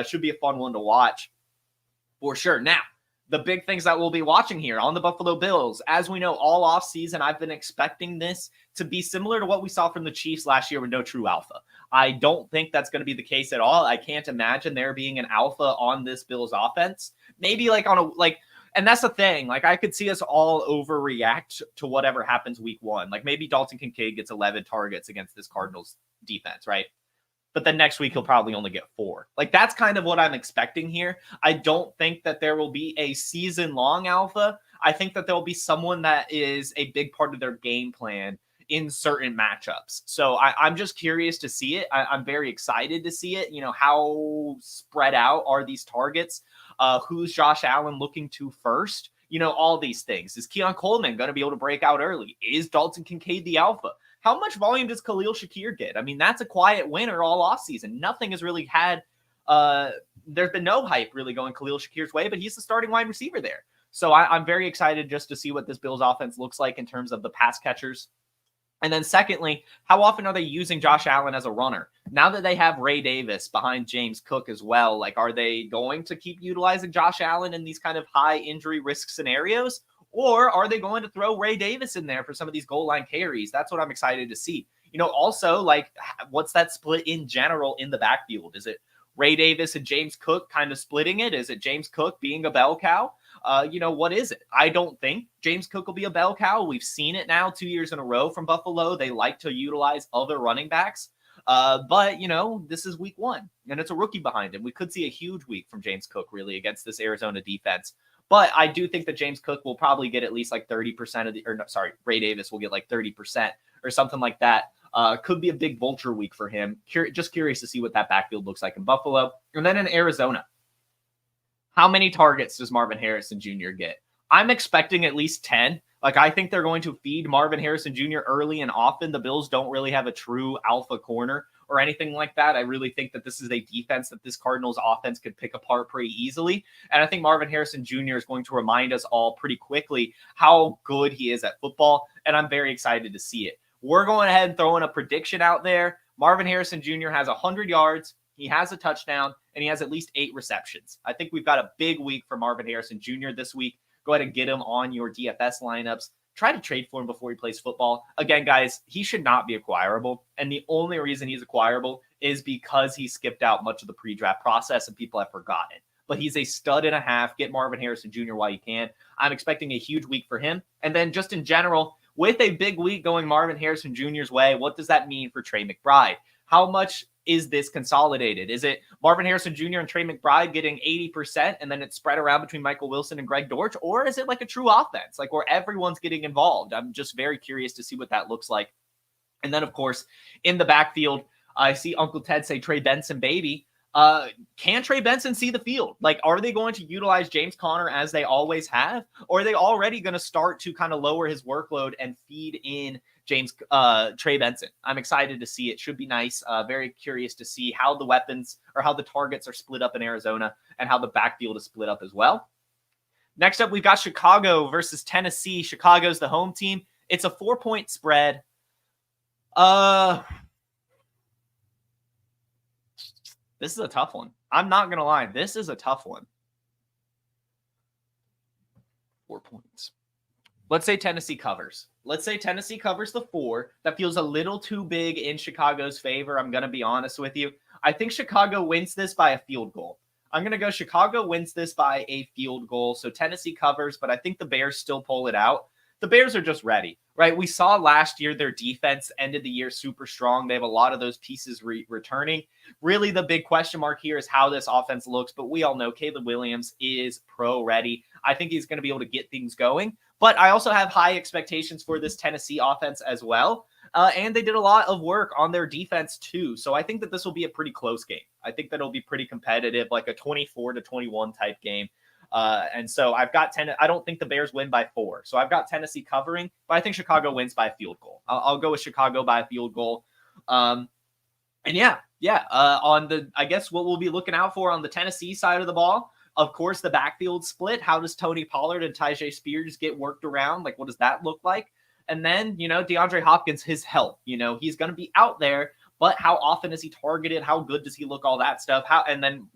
Should be a fun one to watch for sure. Now, the big things that we'll be watching here on the Buffalo Bills. As we know, all offseason, I've been expecting this to be similar to what we saw from the Chiefs last year with no true alpha. I don't think that's going to be the case at all. I can't imagine there being an alpha on this Bills offense. Maybe and that's the thing. Like I could see us all overreact to whatever happens week 1. Like maybe Dalton Kincaid gets 11 targets against this Cardinals defense, right? But then next week he'll probably only get 4. Like that's kind of what I'm expecting here. I don't think that there will be a season-long alpha. I think that there'll be someone that is a big part of their game plan in certain matchups. So I'm just curious to see it. I'm very excited to see it. You know, how spread out are these targets? Who's Josh Allen looking to first? You know, all these things. Is Keon Coleman going to be able to break out early? Is Dalton Kincaid the alpha? How much volume does Khalil Shakir get? I mean, that's a quiet winner all offseason. Nothing has really had there's been no hype really going Khalil Shakir's way, but he's the starting wide receiver there. So I'm very excited just to see what this Bills offense looks like in terms of the pass catchers. And then secondly, how often are they using Josh Allen as a runner? Now that they have Ray Davis behind James Cook as well, like are they going to keep utilizing Josh Allen in these kind of high injury risk scenarios? Or are they going to throw Ray Davis in there for some of these goal line carries? That's what I'm excited to see. You know, also, like, what's that split in general in the backfield? Is it Ray Davis and James Cook kind of splitting it? Is it James Cook being a bell cow? What is it? I don't think James Cook will be a bell cow. We've seen it now 2 years in a row from Buffalo. They like to utilize other running backs. But this is week 1, and it's a rookie behind him. We could see a huge week from James Cook, really, against this Arizona defense. But I do think that James Cook will probably get at least like 30% of Ray Davis will get like 30% or something like that. Could be a big vulture week for him. Just curious to see what that backfield looks like in Buffalo. And then in Arizona, how many targets does Marvin Harrison Jr. get? I'm expecting at least 10. Like, I think they're going to feed Marvin Harrison Jr. early and often. The Bills don't really have a true alpha corner or anything like that. I really think that this is a defense that this Cardinals offense could pick apart pretty easily. And I think Marvin Harrison Jr. is going to remind us all pretty quickly how good he is at football. And I'm very excited to see it. We're going ahead and throwing a prediction out there. Marvin Harrison Jr. has 100 yards. He has a touchdown, and he has at least 8 receptions. I think we've got a big week for Marvin Harrison Jr. this week. Go ahead and get him on your DFS lineups. Try to trade for him before he plays football. Again, guys, he should not be acquirable. And the only reason he's acquirable is because he skipped out much of the pre-draft process and people have forgotten. But he's a stud and a half. Get Marvin Harrison Jr. while you can. I'm expecting a huge week for him. And then just in general, with a big week going Marvin Harrison Jr.'s way, what does that mean for Trey McBride? How much is this consolidated? Is it Marvin Harrison Jr. and Trey McBride getting 80% and then it's spread around between Michael Wilson and Greg Dortch? Or is it like a true offense, like where everyone's getting involved? I'm just very curious to see what that looks like. And then, of course, in the backfield, I see Uncle Ted say Trey Benson, baby. Can Trey Benson see the field? Like, are they going to utilize James Conner as they always have? Or are they already going to start to kind of lower his workload and feed in Trey Benson? I'm excited to see it. Should be nice. Very curious to see how the weapons or how the targets are split up in Arizona and how the backfield is split up as well. Next up, we've got Chicago versus Tennessee. Chicago's the home team. It's a 4-point spread. This is a tough one. I'm not going to lie. This is a tough one. 4 points. Let's say Tennessee covers. let's say Tennessee covers the 4. That feels a little too big in Chicago's favor. I'm going to be honest with you. I think Chicago wins this by a field goal. I'm going to go Chicago wins this by a field goal. So Tennessee covers, but I think the Bears still pull it out. The Bears are just ready, right? We saw last year their defense ended the year super strong. They have a lot of those pieces returning. Really, the big question mark here is how this offense looks, but we all know Caleb Williams is pro ready. I think he's going to be able to get things going, but I also have high expectations for this Tennessee offense as well. And they did a lot of work on their defense too. So I think that this will be a pretty close game. I think that it'll be pretty competitive, like a 24-21 type game. And so I've got I don't think the Bears win by 4. So I've got Tennessee covering, but I think Chicago wins by a field goal. I'll go with Chicago by a field goal. On I guess what we'll be looking out for on the Tennessee side of the ball, of course, the backfield split. How does Tony Pollard and Tyjae Spears get worked around? Like, what does that look like? And then, DeAndre Hopkins, his health, he's going to be out there, but how often is he targeted? How good does he look? All that stuff. And then,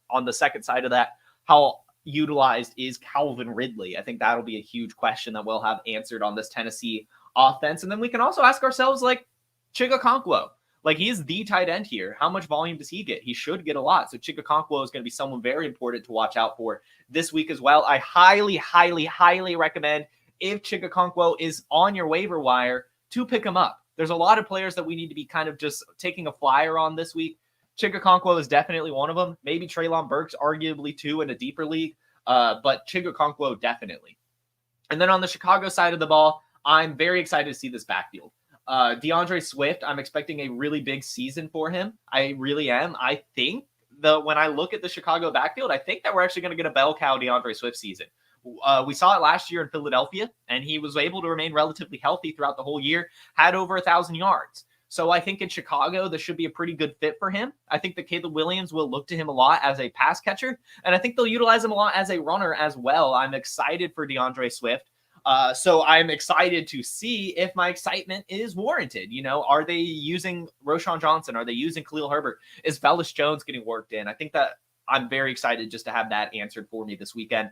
on the second side of that, how utilized is Calvin Ridley? I think that'll be a huge question that we'll have answered on this Tennessee offense. And then we can also ask ourselves, like, Chigakonkwo, like, he is the tight end here. How much volume does he get? He should get a lot. So Chigakonkwo is going to be someone very important to watch out for this week as well. I highly, highly, highly recommend, if Chigakonkwo is on your waiver wire, to pick him up. There's a lot of players that we need to be kind of just taking a flyer on this week. Chigakonkwo is definitely one of them. Maybe Treylon Burks, arguably too, in a deeper league. But Chigakonkwo definitely. And then on the Chicago side of the ball, I'm very excited to see this backfield. DeAndre Swift, I'm expecting a really big season for him. I really am. I think when I look at the Chicago backfield, I think that we're actually going to get a bell cow DeAndre Swift season. We saw it last year in Philadelphia, and he was able to remain relatively healthy throughout the whole year, had over 1,000 yards. So I think in Chicago, this should be a pretty good fit for him. I think that Caleb Williams will look to him a lot as a pass catcher, and I think they'll utilize him a lot as a runner as well. I'm excited for DeAndre Swift. So I'm excited to see if my excitement is warranted. Are they using Roschon Johnson? Are they using Khalil Herbert? Is Velus Jones getting worked in? I think that I'm very excited just to have that answered for me this weekend.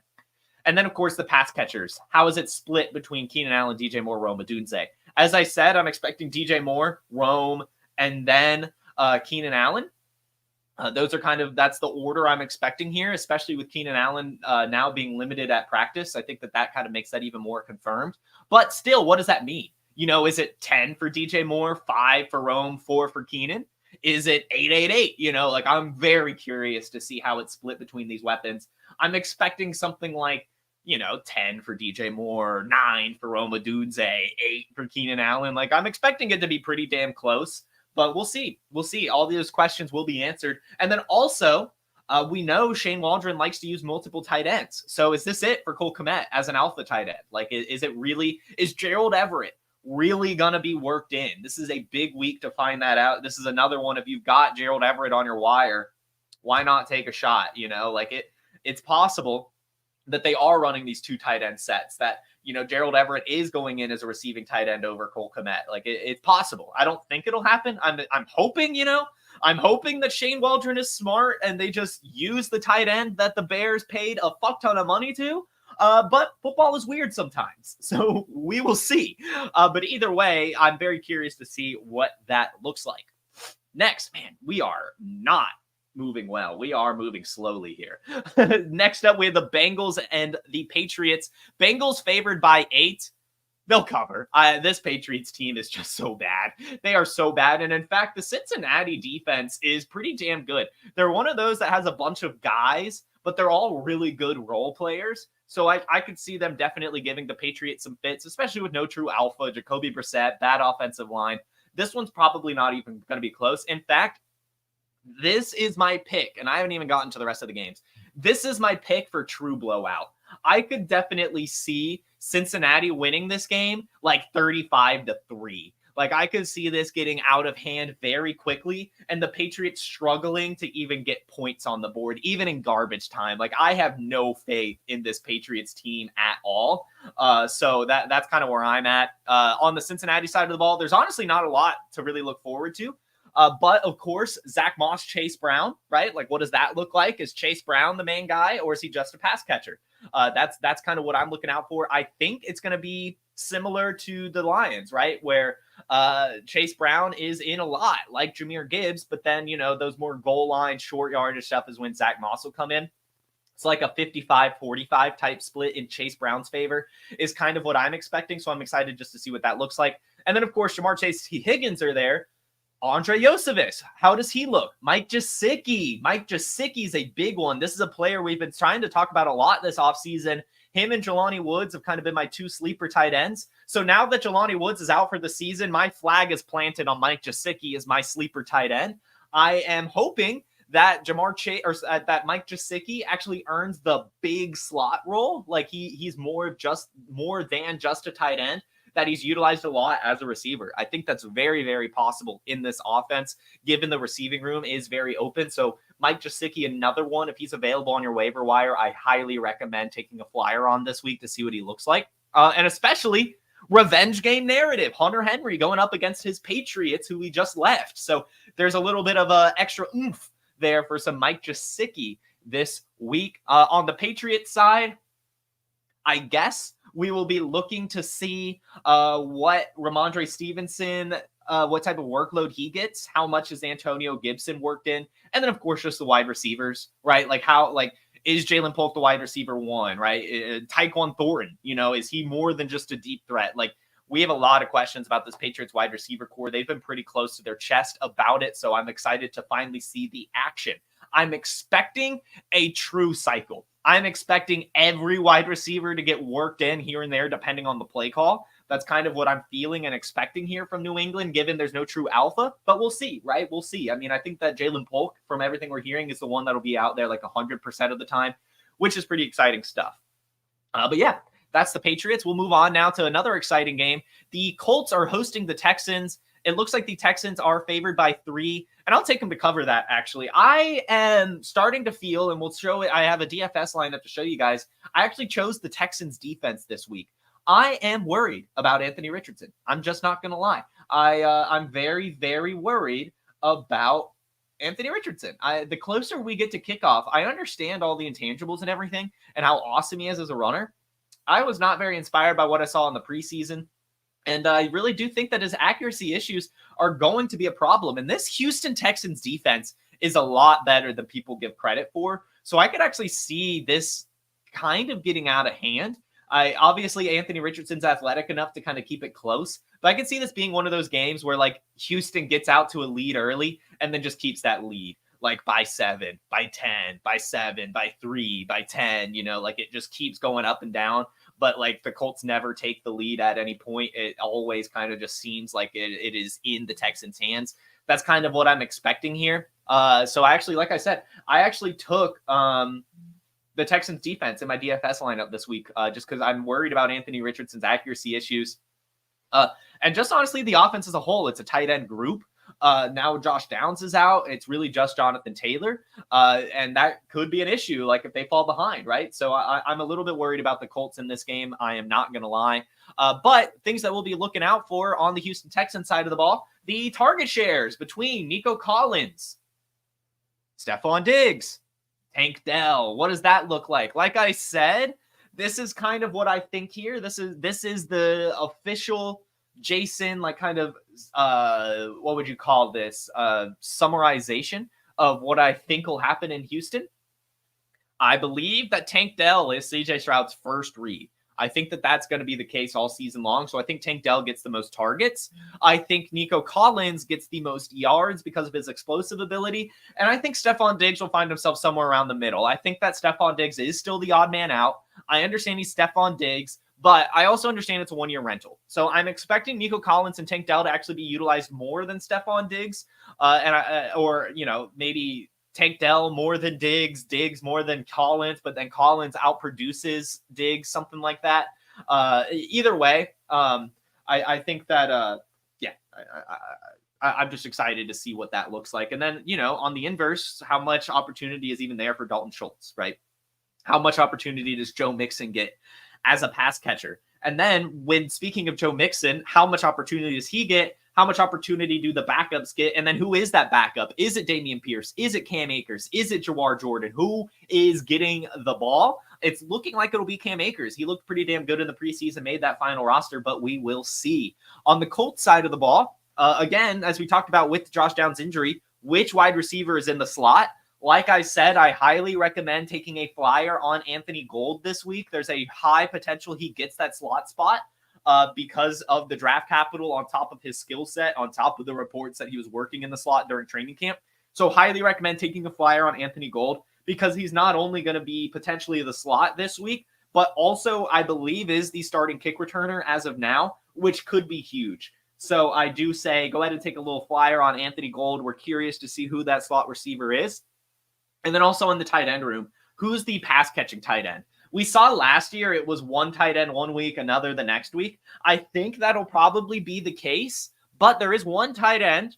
And then, of course, the pass catchers. How is it split between Keenan Allen, DJ Moore, Rome Odunze? As I said, I'm expecting DJ Moore, Rome, and then Keenan Allen. That's the order I'm expecting here, especially with Keenan Allen now being limited at practice. I think that kind of makes that even more confirmed. But still, what does that mean? Is it 10 for DJ Moore, 5 for Rome, 4 for Keenan? Is it 8-8-8? I'm very curious to see how it's split between these weapons. I'm expecting something like, 10 for DJ Moore, 9 for Rome Odunze, 8 for Keenan Allen. I'm expecting it to be pretty damn close. But we'll see. We'll see. All those questions will be answered. And then also, we know Shane Waldron likes to use multiple tight ends. So is this it for Cole Kmet as an alpha tight end? Is Gerald Everett really going to be worked in? This is a big week to find that out. This is another one. If you've got Gerald Everett on your wire, why not take a shot? It's possible that they are running these 2 tight end sets, that, Gerald Everett is going in as a receiving tight end over Cole Kmet. It's possible. I don't think it'll happen. I'm hoping, I'm hoping that Shane Waldron is smart and they just use the tight end that the Bears paid a fuck ton of money to. But football is weird sometimes, so we will see. But either way, I'm very curious to see what that looks like. Next, man, we are not moving well. We are moving slowly here. Next up, we have the Bengals and the Patriots. Bengals favored by 8. They'll cover. This Patriots team is just so bad. They are so bad. And in fact, the Cincinnati defense is pretty damn good. They're one of those that has a bunch of guys, but they're all really good role players. So I could see them definitely giving the Patriots some fits, especially with no true alpha, Jacoby Brissett, bad offensive line. This one's probably not even going to be close. In fact, this is my pick, and I haven't even gotten to the rest of the games. This is my pick for true blowout. I could definitely see Cincinnati winning this game 35-3. I could see this getting out of hand very quickly and the Patriots struggling to even get points on the board, even in garbage time. I have no faith in this Patriots team at all. So that's kind of where I'm at. On the Cincinnati side of the ball, there's honestly not a lot to really look forward to. But of course, Zach Moss, Chase Brown, right? What does that look like? Is Chase Brown the main guy, or is he just a pass catcher? That's kind of what I'm looking out for. I think it's going to be similar to the Lions, right? Where Chase Brown is in a lot, like Jahmyr Gibbs, but then, those more goal line, short yardage stuff is when Zach Moss will come in. It's like a 55-45 type split in Chase Brown's favor is kind of what I'm expecting. So I'm excited just to see what that looks like. And then, of course, Jamar Chase, Higgins are there. Andre Yosevich, how does he look? Mike Gesicki. Mike Gesicki is a big one. This is a player we've been trying to talk about a lot this offseason. Him and Jelani Woods have kind of been my two sleeper tight ends. So now that Jelani Woods is out for the season, my flag is planted on Mike Gesicki as my sleeper tight end. I am hoping that Jamar Chase or that Mike Gesicki actually earns the big slot role. Like he's more than just a tight end, that he's utilized a lot as a receiver. I think that's very, very possible in this offense, given the receiving room is very open. So Mike Gesicki, another one, if he's available on your waiver wire, I highly recommend taking a flyer on this week to see what he looks like. And especially revenge game narrative. Hunter Henry going up against his Patriots, who we just left. So there's a little bit of a extra oomph there for some Mike Gesicki this week. On the Patriots side, I guess we will be looking to see what Ramondre Stevenson, what type of workload he gets, how much is Antonio Gibson worked in, and then of course just the wide receivers, right? Is Jalen Polk the wide receiver one, right? Tyquan Thornton, is he more than just a deep threat? We have a lot of questions about this Patriots wide receiver core. They've been pretty close to their chest about it, so I'm excited to finally see the action. I'm expecting a true cycle. I'm expecting every wide receiver to get worked in here and there, depending on the play call. That's kind of what I'm feeling and expecting here from New England, given there's no true alpha. But we'll see, right? We'll see. I mean, I think that Jalen Polk, from everything we're hearing, is the one that'll be out there 100% of the time, which is pretty exciting stuff. But yeah, that's the Patriots. We'll move on now to another exciting game. The Colts are hosting the Texans. It looks like the Texans are favored by 3, and I'll take them to cover that, actually. I am starting to feel, and we'll show it, I have a DFS lineup to show you guys. I actually chose the Texans defense this week. I am worried about Anthony Richardson. I'm just not going to lie. I'm very, very worried about Anthony Richardson. The closer we get to kickoff, I understand all the intangibles and everything and how awesome he is as a runner. I was not very inspired by what I saw in the preseason. And I really do think that his accuracy issues are going to be a problem. And this Houston Texans defense is a lot better than people give credit for. So I could actually see this kind of getting out of hand. Obviously, Anthony Richardson's athletic enough to kind of keep it close. But I could see this being one of those games where Houston gets out to a lead early and then just keeps that lead. By 7, by 10, by 7, by 3, by 10, it just keeps going up and down. But the Colts never take the lead at any point. It always kind of just seems like it is in the Texans' hands. That's kind of what I'm expecting here. So I actually, like I said, I actually took the Texans defense in my DFS lineup this week just because I'm worried about Anthony Richardson's accuracy issues. And just honestly, the offense as a whole, it's a tight end group. Now Josh Downs is out. It's really just Jonathan Taylor. And that could be an issue, if they fall behind, right? So I'm a little bit worried about the Colts in this game. I am not going to lie. But things that we'll be looking out for on the Houston Texans side of the ball, the target shares between Nico Collins, Stephon Diggs, Tank Dell. What does that look like? Like I said, this is kind of what I think here. This is the official Jason, what would you call this? Summarization of what I think will happen in Houston. I believe that Tank Dell is CJ Stroud's first read. I think that that's going to be the case all season long. So I think Tank Dell gets the most targets. I think Nico Collins gets the most yards because of his explosive ability. And I think Stephon Diggs will find himself somewhere around the middle. I think that Stephon Diggs is still the odd man out. I understand he's Stephon Diggs, but I also understand it's a one-year rental. So I'm expecting Nico Collins and Tank Dell to actually be utilized more than Stephon Diggs. Maybe Tank Dell more than Diggs, Diggs more than Collins, but then Collins outproduces Diggs, something like that. Either way, I think that, I'm just excited to see what that looks like. And then, on the inverse, how much opportunity is even there for Dalton Schultz, right? How much opportunity does Joe Mixon get as a pass catcher? And then when speaking of Joe Mixon, how much opportunity does he get? How much opportunity do the backups get? And then who is that backup? Is it Dameon Pierce? Is it Cam Akers? Is it Jawar Jordan? Who is getting the ball? It's looking like it'll be Cam Akers. He looked pretty damn good in the preseason, made that final roster, but we will see. On the Colts side of the ball, again, as we talked about with Josh Downs' injury, which wide receiver is in the slot? Like I said, I highly recommend taking a flyer on Anthony Gould this week. There's a high potential he gets that slot spot because of the draft capital on top of his skill set, on top of the reports that he was working in the slot during training camp. So highly recommend taking a flyer on Anthony Gould because he's not only going to be potentially the slot this week, but also I believe is the starting kick returner as of now, which could be huge. So I do say go ahead and take a little flyer on Anthony Gould. We're curious to see who that slot receiver is. And then also in the tight end room, who's the pass catching tight end? We saw last year it was one tight end one week, another the next week. I think that'll probably be the case, but there is one tight end,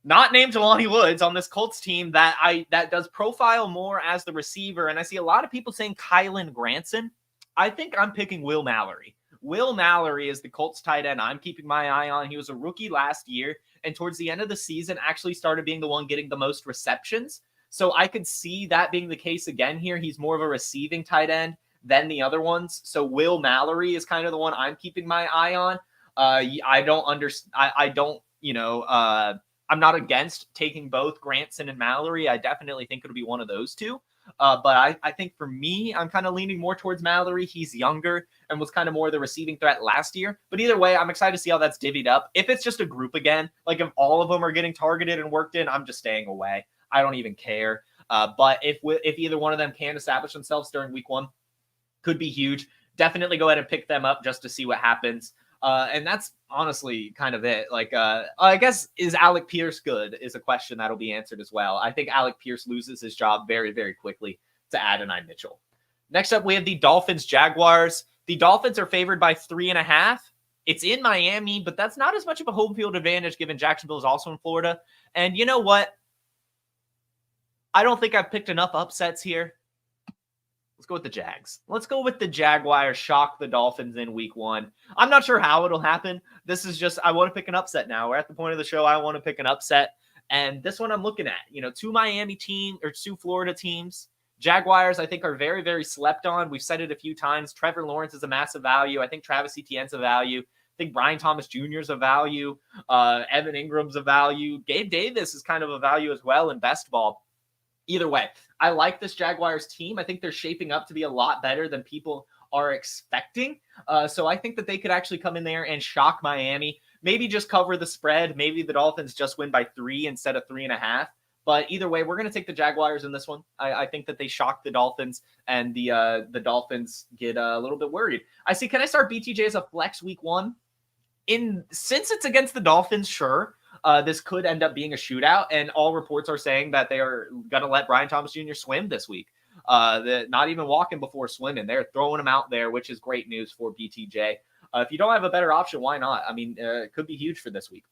not named Jelani Woods, on this Colts team that does profile more as the receiver. And I see a lot of people saying Kylen Granson. I think I'm picking Will Mallory. Will Mallory is the Colts tight end I'm keeping my eye on. He was a rookie last year, and towards the end of the season actually started being the one getting the most receptions. So I could see that being the case again here. He's more of a receiving tight end than the other ones. So Will Mallory is kind of the one I'm keeping my eye on. I'm not against taking both Granson and Mallory. I definitely think it'll be one of those two. But I think for me, I'm kind of leaning more towards Mallory. He's younger and was kind of more the receiving threat last year. But either way, I'm excited to see how that's divvied up. If it's just a group again, like if all of them are getting targeted and worked in, I'm just staying away. I don't even care. But if either one of them can establish themselves during week one, could be huge. Definitely go ahead and pick them up just to see what happens. And that's honestly kind of it. Like, I guess, is Alec Pierce good is a question that'll be answered as well. I think Alec Pierce loses his job very, very quickly to Adonai Mitchell. Next up, we have the Dolphins Jaguars. The Dolphins are favored by 3.5. It's in Miami, but that's not as much of a home field advantage given Jacksonville is also in Florida. And you know what? I don't think I've picked enough upsets here. Let's go with the Jags. Let's go with the Jaguars. Shock the Dolphins in week one. I'm not sure how it'll happen. This is just, I want to pick an upset now. We're at the point of the show. I want to pick an upset. And this one I'm looking at, two Miami teams or two Florida teams. Jaguars, I think, are very, very slept on. We've said it a few times. Trevor Lawrence is a massive value. I think Travis Etienne's a value. I think Brian Thomas Jr. is a value. Evan Ingram's a value. Gabe Davis is kind of a value as well in best ball. Either way, I like this Jaguars team. I think they're shaping up to be a lot better than people are expecting. So I think that they could actually come in there and shock Miami. Maybe just cover the spread. Maybe the Dolphins just win by 3 instead of 3.5. But either way, we're going to take the Jaguars in this one. I think that they shock the Dolphins, and the Dolphins get a little bit worried. Can I start BTJ as a flex week one? Since it's against the Dolphins, sure. This could end up being a shootout, and all reports are saying that they are going to let Brian Thomas Jr. swim this week. Not even walking before swimming. They're throwing him out there, which is great news for BTJ. If you don't have a better option, why not? I mean, it could be huge for this week.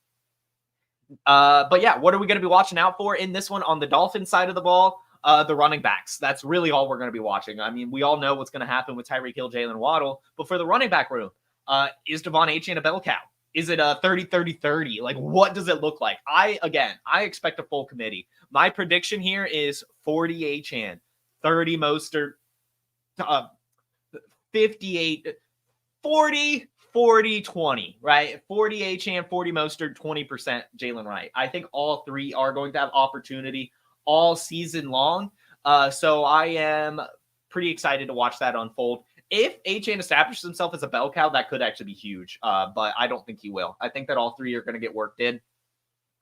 But yeah, what are we going to be watching out for in this one on the Dolphins side of the ball? The running backs. That's really all we're going to be watching. I mean, we all know what's going to happen with Tyreek Hill, Jalen Waddle, but for the running back room, is Devon Achane a bell cow? Is it a 30-30-30? Like, what does it look like? I expect a full committee. My prediction here is 40 Achane, 30 Mostert, 58, 40-20, right? 40 Achane, 40 Mostert, 20% Jalen Wright. I think all three are going to have opportunity all season long. So I am pretty excited to watch that unfold. If Achane establishes himself as a bell cow, that could actually be huge, but I don't think he will. I think that all three are going to get worked in,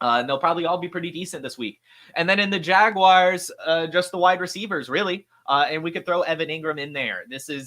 and they'll probably all be pretty decent this week. And then in the Jaguars, just the wide receivers, really, and we could throw Evan Ingram in there.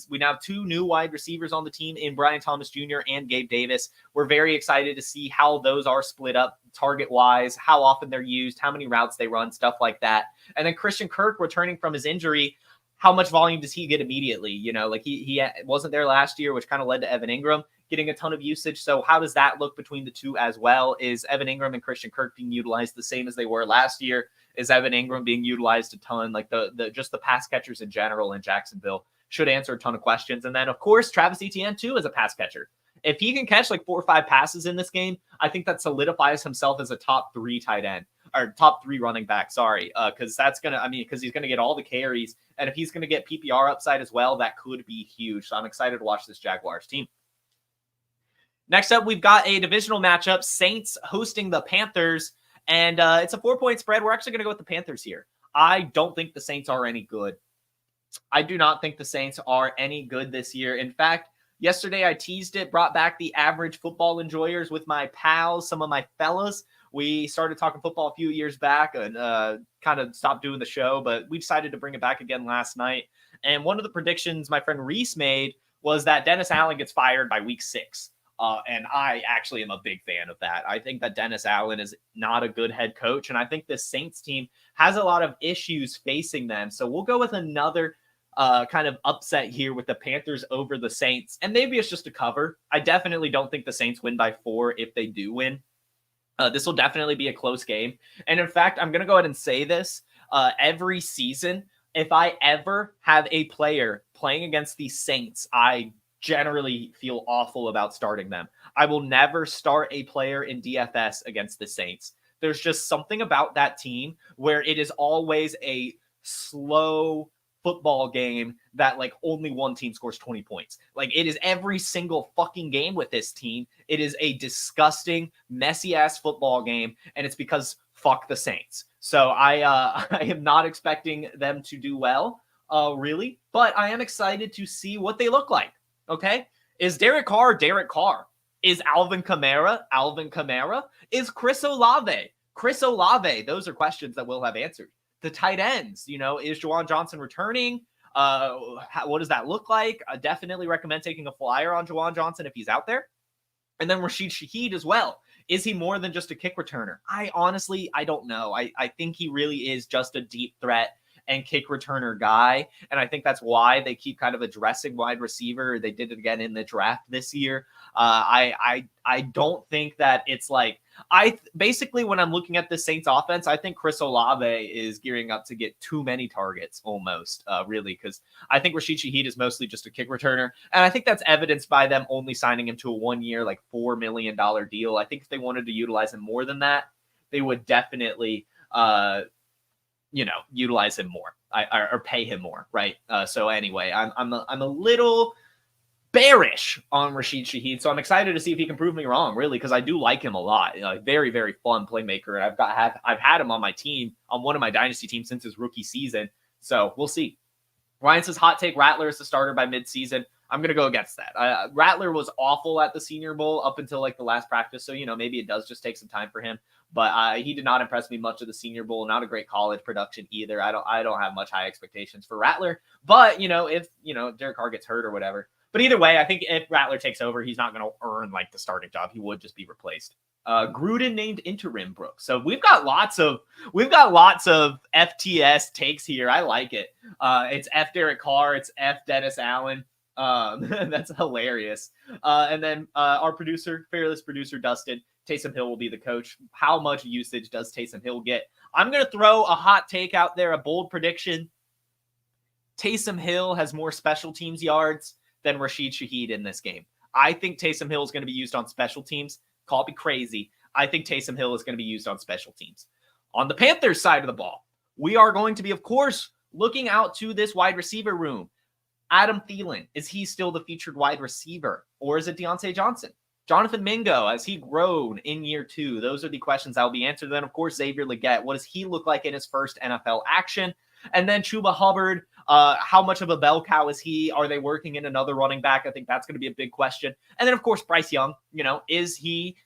We now have two new wide receivers on the team in Brian Thomas Jr. and Gabe Davis. We're very excited to see how those are split up target-wise, how often they're used, how many routes they run, stuff like that. And then Christian Kirk returning from his injury. How much volume does he get immediately? He wasn't there last year, which kind of led to Evan Ingram getting a ton of usage. So how does that look between the two as well? Is Evan Ingram and Christian Kirk being utilized the same as they were last year? Is Evan Ingram being utilized a ton? Like just the pass catchers in general in Jacksonville should answer a ton of questions. And then, of course, Travis Etienne, too, is a pass catcher. If he can catch like 4 or 5 passes in this game, I think that solidifies himself as a top 3 tight end. or top 3 running back. Sorry, because that's gonna. I mean, because he's gonna get all the carries, and if he's gonna get PPR upside as well, that could be huge. So I'm excited to watch this Jaguars team. Next up, we've got a divisional matchup: Saints hosting the Panthers, and it's a 4-point spread. We're actually gonna go with the Panthers here. I don't think the Saints are any good. I do not think the Saints are any good this year. In fact, yesterday I teased it, brought back the average football enjoyers with my pals, some of my fellas. We started talking football a few years back and kind of stopped doing the show, but we decided to bring it back again last night. And one of the predictions my friend Reese made was that Dennis Allen gets fired by week 6. And I actually am a big fan of that. I think that Dennis Allen is not a good head coach, and I think this Saints team has a lot of issues facing them. So we'll go with another kind of upset here with the Panthers over the Saints, and maybe it's just a cover. I definitely don't think the Saints win by 4 if they do win. This will definitely be a close game. And in fact, I'm going to go ahead and say this. Every season, if I ever have a player playing against the Saints, I generally feel awful about starting them. I will never start a player in DFS against the Saints. There's just something about that team where it is always a slow football game that like only one team scores 20 points. Like it is every single fucking game with this team. It is a disgusting, messy ass football game. And it's because fuck the Saints. So I am not expecting them to do well, really, but I am excited to see what they look like. Okay. Is Derek Carr Derek Carr? Is Alvin Kamara Alvin Kamara? Is Chris Olave Chris Olave? Those are questions that we'll have answered. The tight ends, is Juwan Johnson returning? What does that look like? I definitely recommend taking a flyer on Juwan Johnson if he's out there. And then Rashid Shaheed as well. Is he more than just a kick returner? I don't know. I think he really is just a deep threat and kick returner guy. And I think that's why they keep kind of addressing wide receiver. They did it again in the draft this year. I don't think that it's like, basically when I'm looking at the Saints offense, I think Chris Olave is gearing up to get too many targets almost, really, because I think Rashid Shaheed is mostly just a kick returner. And I think that's evidenced by them only signing him to a 1-year, like $4 million deal. I think if they wanted to utilize him more than that, they would definitely, utilize him more or pay him more. Right. So anyway, I'm a little bearish on Rashid Shaheed. So I'm excited to see if he can prove me wrong, really, because I do like him a lot. Very, very fun playmaker. And I've had him on my team, on one of my Dynasty teams since his rookie season. So we'll see. Ryan says hot take Rattler is the starter by midseason. I'm going to go against that. Rattler was awful at the Senior Bowl up until like the last practice. So, maybe it does just take some time for him. But he did not impress me much of the Senior Bowl. Not a great college production either. I don't have much high expectations for Rattler. But, if, Derek Carr gets hurt or whatever. But either way, I think if Rattler takes over, he's not going to earn like the starting job. He would just be replaced. Gruden named interim Brooks. So we've got lots of FTS takes here. I like it. It's F Derek Carr. It's F Dennis Allen. That's hilarious. And then our fearless producer, Dustin, Taysom Hill will be the coach. How much usage does Taysom Hill get? I'm going to throw a hot take out there, a bold prediction. Taysom Hill has more special teams yards than Rashid Shaheed in this game. I think Taysom Hill is going to be used on special teams. Call me crazy. I think Taysom Hill is going to be used on special teams. On the Panthers side of the ball, we are going to be, of course, looking out to this wide receiver room. Adam Thielen, is he still the featured wide receiver? Or is it Deontay Johnson? Jonathan Mingo, has he grown in year 2? Those are the questions that will be answered. Then, of course, Xavier Legette. What does he look like in his first NFL action? And then Chuba Hubbard, how much of a bell cow is he? Are they working in another running back? I think that's going to be a big question. And then, of course, Bryce Young, is he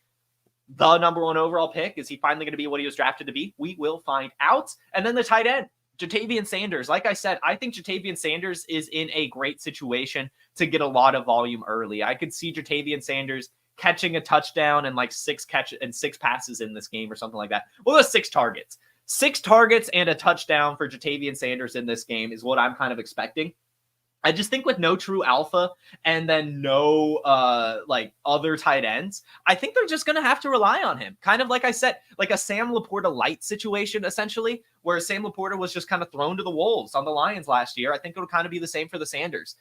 the number 1 overall pick? Is he finally going to be what he was drafted to be? We will find out. And then the tight end, Jatavian Sanders. Like I said, I think Jatavian Sanders is in a great situation to get a lot of volume early. I could see Jatavian Sanders catching a touchdown and like 6 passes in this game or something like that. Well, that's 6 targets. 6 targets and a touchdown for Jatavian Sanders in this game is what I'm kind of expecting. I just think with no true alpha and then no other tight ends, I think they're just going to have to rely on him. Kind of like I said, like a Sam Laporta light situation, essentially, where Sam Laporta was just kind of thrown to the wolves on the Lions last year. I think it'll kind of be the same for the Sanders.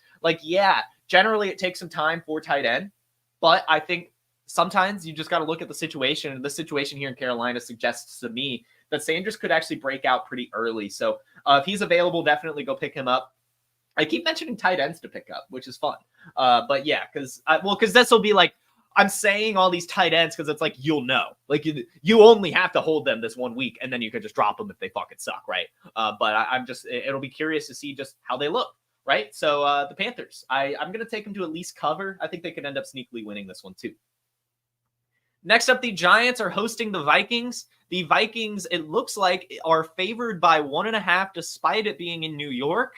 Generally it takes some time for tight end, but I think sometimes you just got to look at the situation. And the situation here in Carolina suggests to me that Sanders could actually break out pretty early. So if he's available, definitely go pick him up. I keep mentioning tight ends to pick up, which is fun. But yeah, because this will be like, I'm saying all these tight ends because it's like, you'll know. Like, you only have to hold them this 1 week, and then you could just drop them if they fucking suck, right? But I'm just, it'll be curious to see just how they look, right? So the Panthers, I'm going to take them to at least cover. I think they could end up sneakily winning this one too. Next up, the Giants are hosting the Vikings. The Vikings, it looks like, are favored by 1.5 despite it being in New York.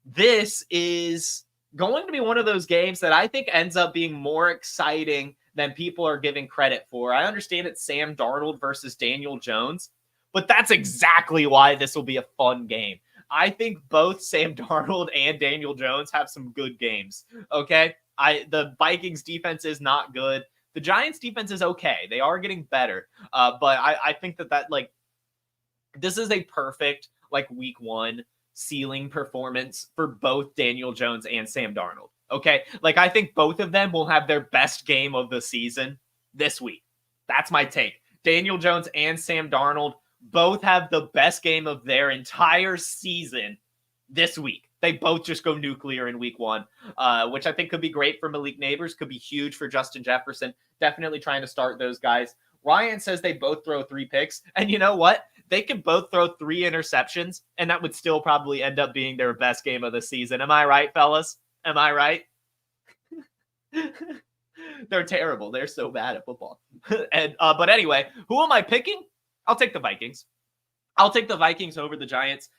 This is going to be one of those games that I think ends up being more exciting than people are giving credit for. I understand it's Sam Darnold versus Daniel Jones, but that's exactly why this will be a fun game. I think both Sam Darnold and Daniel Jones have some good games, okay? The Vikings defense is not good. The Giants defense is okay. They are getting better, but I think that like, this is a perfect like week 1 ceiling performance for both Daniel Jones and Sam Darnold. Okay. Like, I think both of them will have their best game of the season this week. That's my take. Daniel Jones and Sam Darnold both have the best game of their entire season this week. They both just go nuclear in week 1, which I think could be great for Malik Neighbors, could be huge for Justin Jefferson. Definitely trying to start those guys. Ryan says they both throw 3 picks. And you know what? They could both throw 3 interceptions, and that would still probably end up being their best game of the season. Am I right, fellas? Am I right? They're terrible. They're so bad at football. But anyway, who am I picking? I'll take the Vikings. I'll take the Vikings over the Giants.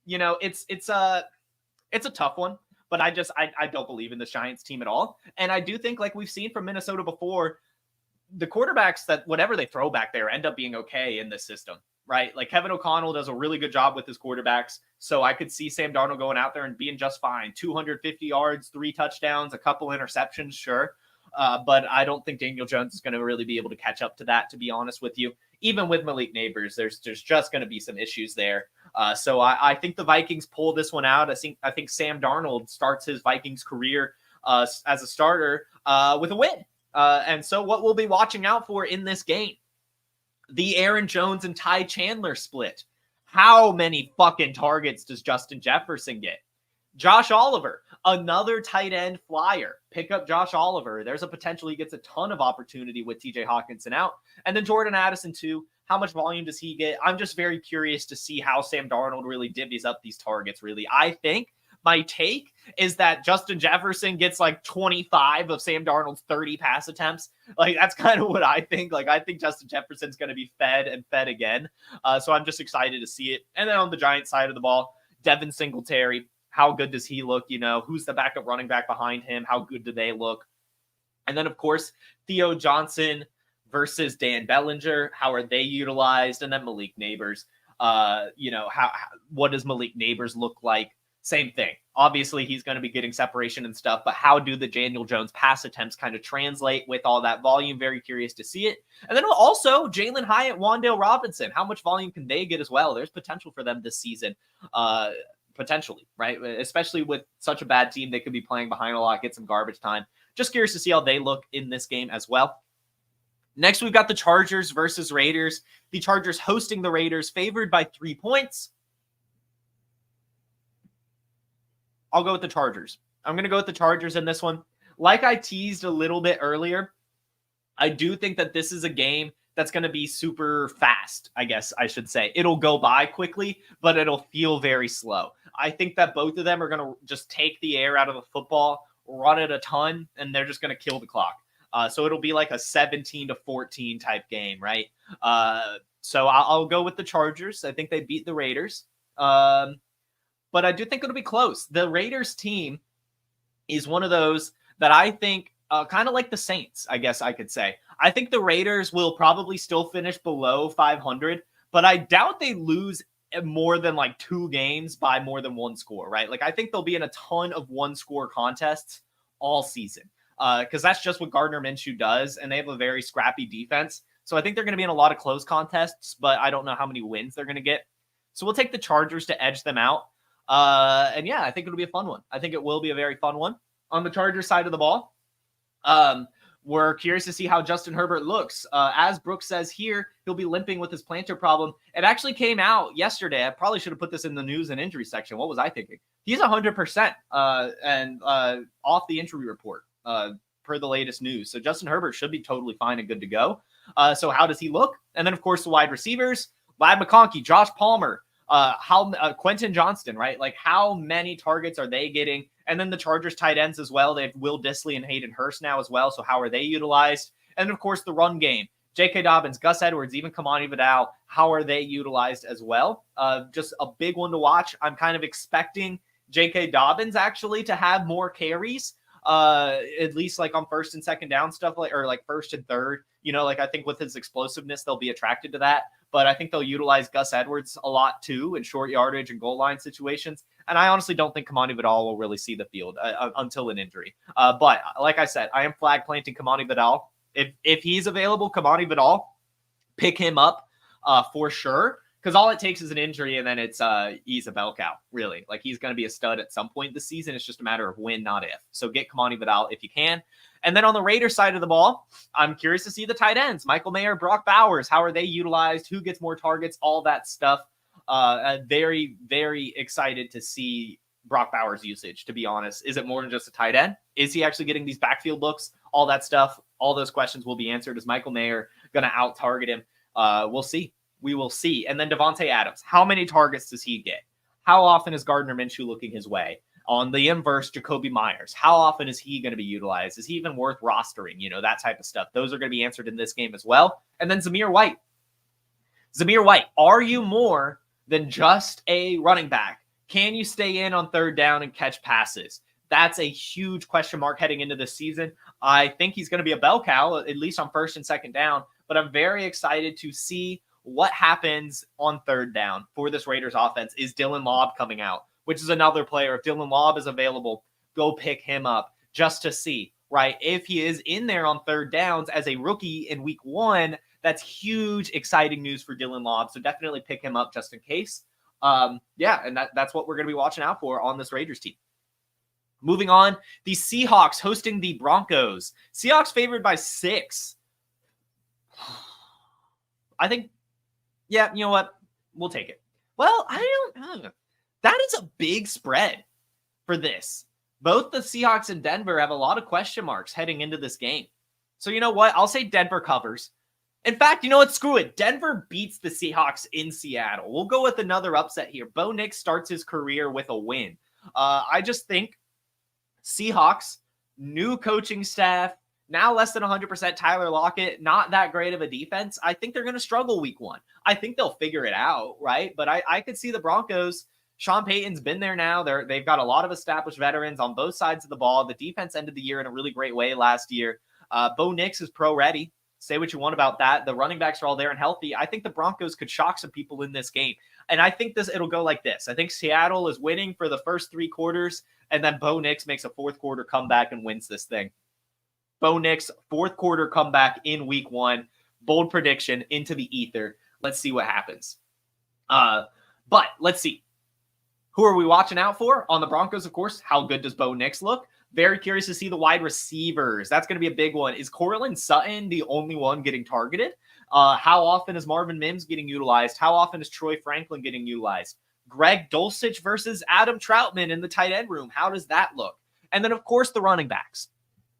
It's a tough one, but I don't believe in the Giants team at all. And I do think, like we've seen from Minnesota before, the quarterbacks that whatever they throw back there end up being okay in this system, right? Like, Kevin O'Connell does a really good job with his quarterbacks. So I could see Sam Darnold going out there and being just fine. 250 yards, 3 touchdowns, a couple interceptions, sure. But I don't think Daniel Jones is going to really be able to catch up to that, to be honest with you. Even with Malik Neighbors, there's just going to be some issues there. So I think the Vikings pull this one out. I think Sam Darnold starts his Vikings career as a starter with a win. And so what we'll be watching out for in this game, the Aaron Jones and Ty Chandler split. How many fucking targets does Justin Jefferson get? Josh Oliver, another tight end flyer. Pick up Josh Oliver. There's a potential he gets a ton of opportunity with TJ Hawkinson out. And then Jordan Addison too. How much volume does he get? I'm just very curious to see how Sam Darnold really divvies up these targets, really. I think my take is that Justin Jefferson gets like 25 of Sam Darnold's 30 pass attempts. Like, that's kind of what I think. Like, I think Justin Jefferson's going to be fed and fed again. So I'm just excited to see it. And then on the Giants side of the ball, Devin Singletary, how good does he look? You know, who's the backup running back behind him? How good do they look? And then, of course, Theo Johnson versus Dan Bellinger. How are they utilized? And then Malik Neighbors. What does Malik Neighbors look like? Same thing. Obviously, he's going to be getting separation and stuff, but how do the Daniel Jones pass attempts kind of translate with all that volume? Very curious to see it. And then also Jalen Hyatt, Wan'Dale Robinson. How much volume can they get as well? There's potential for them this season, potentially, right? Especially with such a bad team, they could be playing behind a lot, get some garbage time. Just curious to see how they look in this game as well. Next, we've got the Chargers versus Raiders. The Chargers hosting the Raiders, favored by 3 points. I'll go with the Chargers. I'm going to go with the Chargers in this one. Like I teased a little bit earlier, I do think that this is a game that's going to be super fast, I guess I should say. It'll go by quickly, but it'll feel very slow. I think that both of them are going to just take the air out of the football, run it a ton, and they're just going to kill the clock. So it'll be like a 17-14 type game, right? So I'll go with the Chargers. I think they beat the Raiders. But I do think it'll be close. The Raiders team is one of those that I think kind of like the Saints, I guess I could say. I think the Raiders will probably still finish below 500, but I doubt they lose more than like 2 games by more than 1 score, right? Like, I think they'll be in a ton of 1-score contests all season because that's just what Gardner Minshew does, and they have a very scrappy defense. So I think they're going to be in a lot of close contests, but I don't know how many wins they're going to get. So we'll take the Chargers to edge them out. And yeah, I think it'll be a fun one. I think it will be a very fun one. On the Chargers side of the ball, We're curious to see how Justin Herbert looks. As Brooks says here, he'll be limping with his plantar problem. It actually came out yesterday. I probably should have put this in the news and injury section. What was I thinking? He's 100% and off the injury report per the latest news. So Justin Herbert should be totally fine and good to go. So how does he look? And then, of course, the wide receivers, Ladd McConkey, Josh Palmer, Quentin Johnston, right? Like, how many targets are they getting? And then the Chargers tight ends as well. They have Will Dissly and Hayden Hurst now as well. So how are they utilized? And of course, the run game. J.K. Dobbins, Gus Edwards, even Kamani Vidal. How are they utilized as well? Just a big one to watch. I'm kind of expecting J.K. Dobbins actually to have more carries, at least like on first and second down stuff, or first and third. Like I think with his explosiveness, they'll be attracted to that. But I think they'll utilize Gus Edwards a lot too in short yardage and goal line situations. And I honestly don't think Kamani Vidal will really see the field until an injury. But like I said, I am flag planting Kamani Vidal. If he's available, Kamani Vidal, pick him up for sure. Because all it takes is an injury, and then he's a bell cow, really. Like, he's going to be a stud at some point this season. It's just a matter of when, not if. So get Kamani Vidal if you can. And then on the Raiders side of the ball, I'm curious to see the tight ends. Michael Mayer, Brock Bowers. How are they utilized? Who gets more targets? All that stuff. Very, very excited to see Brock Bowers' usage, to be honest. Is it more than just a tight end? Is he actually getting these backfield looks? All that stuff. All those questions will be answered. Is Michael Mayer going to out-target him? We'll see. We will see. And then Devontae Adams. How many targets does he get? How often is Gardner Minshew looking his way? On the inverse, Jacoby Myers. How often is he going to be utilized? Is he even worth rostering? That type of stuff. Those are going to be answered in this game as well. And then Zamir White. Zamir White, are you more than just a running back? Can you stay in on third down and catch passes? That's a huge question mark heading into this season. I think he's going to be a bell cow, at least on first and second down. But I'm very excited to see what happens on third down for this Raiders offense. Is Dylan Lobb coming out, which is another player. If Dylan Lobb is available, go pick him up just to see, right? If he is in there on third downs as a rookie in week 1, that's huge, exciting news for Dylan Lobb. So definitely pick him up just in case. And that's what we're going to be watching out for on this Raiders team. Moving on, the Seahawks hosting the Broncos. Seahawks favored by 6. I think, yeah, you know what? We'll take it. Well, I don't know. That is a big spread for this. Both the Seahawks and Denver have a lot of question marks heading into this game. So you know what? I'll say Denver covers. In fact, you know what? Screw it. Denver beats the Seahawks in Seattle. We'll go with another upset here. Bo Nix starts his career with a win. I just think Seahawks, new coaching staff, now less than 100% Tyler Lockett, not that great of a defense. I think they're going to struggle week 1. I think they'll figure it out, right? But I could see the Broncos. Sean Payton's been there now. They've got a lot of established veterans on both sides of the ball. The defense ended the year in a really great way last year. Bo Nix is pro-ready. Say what you want about that. The running backs are all there and healthy. I think the Broncos could shock some people in this game. And I think it'll go like this. I think Seattle is winning for the first 3 quarters, and then Bo Nix makes a fourth quarter comeback and wins this thing. Bo Nix, fourth quarter comeback in week 1. Bold prediction into the ether. Let's see what happens. But let's see. Who are we watching out for? On the Broncos, of course, how good does Bo Nix look? Very curious to see the wide receivers. That's going to be a big one. Is Courtland Sutton the only one getting targeted? How often is Marvin Mims getting utilized? How often is Troy Franklin getting utilized? Greg Dulcich versus Adam Troutman in the tight end room. How does that look? And then, of course, the running backs.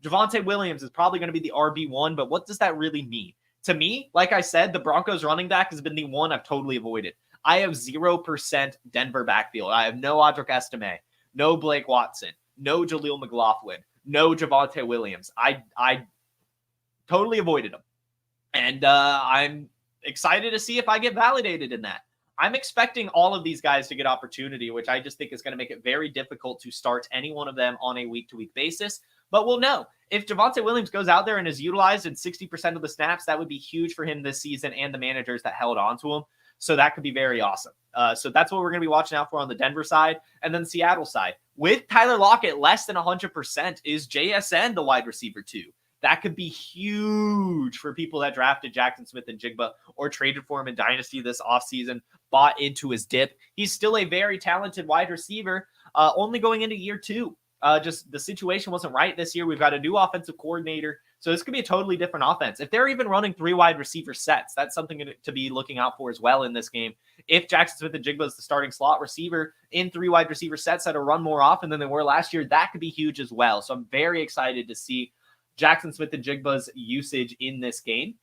Javonte Williams is probably going to be the RB1, but what does that really mean? To me, like I said, the Broncos running back has been the one I've totally avoided. I have 0% Denver backfield. I have no Audric Estime, no Blake Watson, no Jaleel McLaughlin, no Javonte Williams. I totally avoided them. And I'm excited to see if I get validated in that. I'm expecting all of these guys to get opportunity, which I just think is going to make it very difficult to start any one of them on a week-to-week basis. But we'll know. If Javonte Williams goes out there and is utilized in 60% of the snaps, that would be huge for him this season and the managers that held on to him. So that could be very awesome. So that's what we're going to be watching out for on the Denver side. And then Seattle side. With Tyler Lockett less than 100%, is JSN the wide receiver 2? That could be huge for people that drafted Jackson Smith and Jigba or traded for him in Dynasty this offseason, bought into his dip. He's still a very talented wide receiver, only going into year 2. Just the situation wasn't right this year. We've got a new offensive coordinator. So this could be a totally different offense. If they're even running 3 wide receiver sets, that's something to be looking out for as well in this game. If Jackson Smith-Njigba is the starting slot receiver in 3 wide receiver sets that are run more often than they were last year, that could be huge as well. So I'm very excited to see Jackson Smith-Njigba's usage in this game.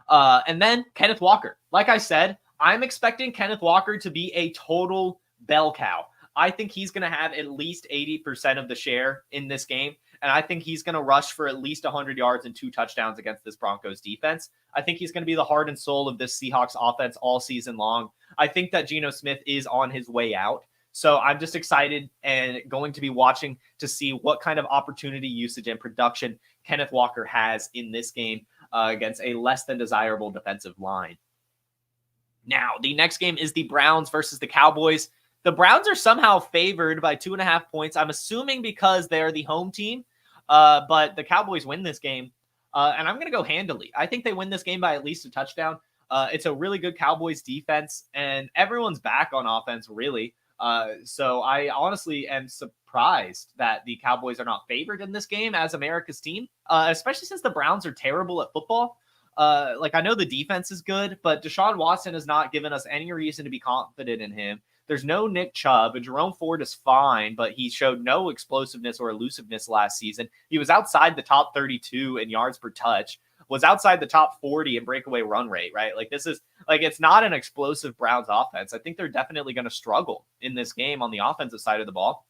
And then Kenneth Walker. Like I said, I'm expecting Kenneth Walker to be a total bell cow. I think he's going to have at least 80% of the share in this game. And I think he's going to rush for at least 100 yards and 2 touchdowns against this Broncos defense. I think he's going to be the heart and soul of this Seahawks offense all season long. I think that Geno Smith is on his way out. So I'm just excited and going to be watching to see what kind of opportunity, usage, and production Kenneth Walker has in this game against a less than desirable defensive line. Now, the next game is the Browns versus the Cowboys. The Browns are somehow favored by 2.5 points. I'm assuming because they're the home team, but the Cowboys win this game, and I'm going to go handily. I think they win this game by at least a touchdown. It's a really good Cowboys defense, and everyone's back on offense, really. So I honestly am surprised that the Cowboys are not favored in this game as America's team, especially since the Browns are terrible at football. I know the defense is good, but Deshaun Watson has not given us any reason to be confident in him. There's no Nick Chubb, and Jerome Ford is fine, but he showed no explosiveness or elusiveness last season. He was outside the top 32 in yards per touch, was outside the top 40 in breakaway run rate, right? It's not an explosive Browns offense. I think they're definitely going to struggle in this game on the offensive side of the ball.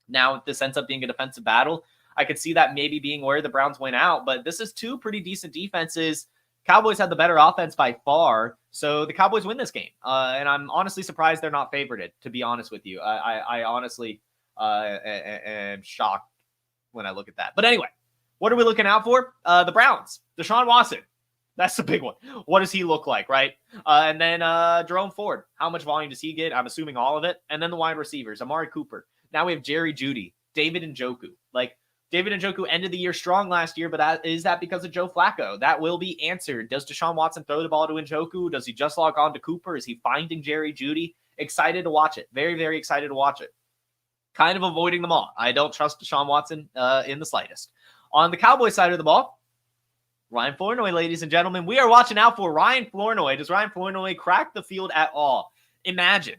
Now, if this ends up being a defensive battle, I could see that maybe being where the Browns went out, but this is 2 pretty decent defenses. Cowboys had the better offense by far, so the Cowboys win this game. And I'm honestly surprised they're not favorited, to be honest with you. I honestly am shocked when I look at that. But anyway, what are we looking out for? The Browns. Deshaun Watson. That's the big one. What does he look like, right? And then Jerome Ford. How much volume does he get? I'm assuming all of it. And then the wide receivers. Amari Cooper. Now we have Jerry Jeudy. David Njoku. David Njoku ended the year strong last year, but is that because of Joe Flacco? That will be answered. Does Deshaun Watson throw the ball to Njoku? Does he just log on to Cooper? Is he finding Jerry Jeudy? Excited to watch it. Very, very excited to watch it. Kind of avoiding them all. I don't trust Deshaun Watson in the slightest. On the Cowboys side of the ball, Ryan Flournoy, ladies and gentlemen. We are watching out for Ryan Flournoy. Does Ryan Flournoy crack the field at all? Imagine,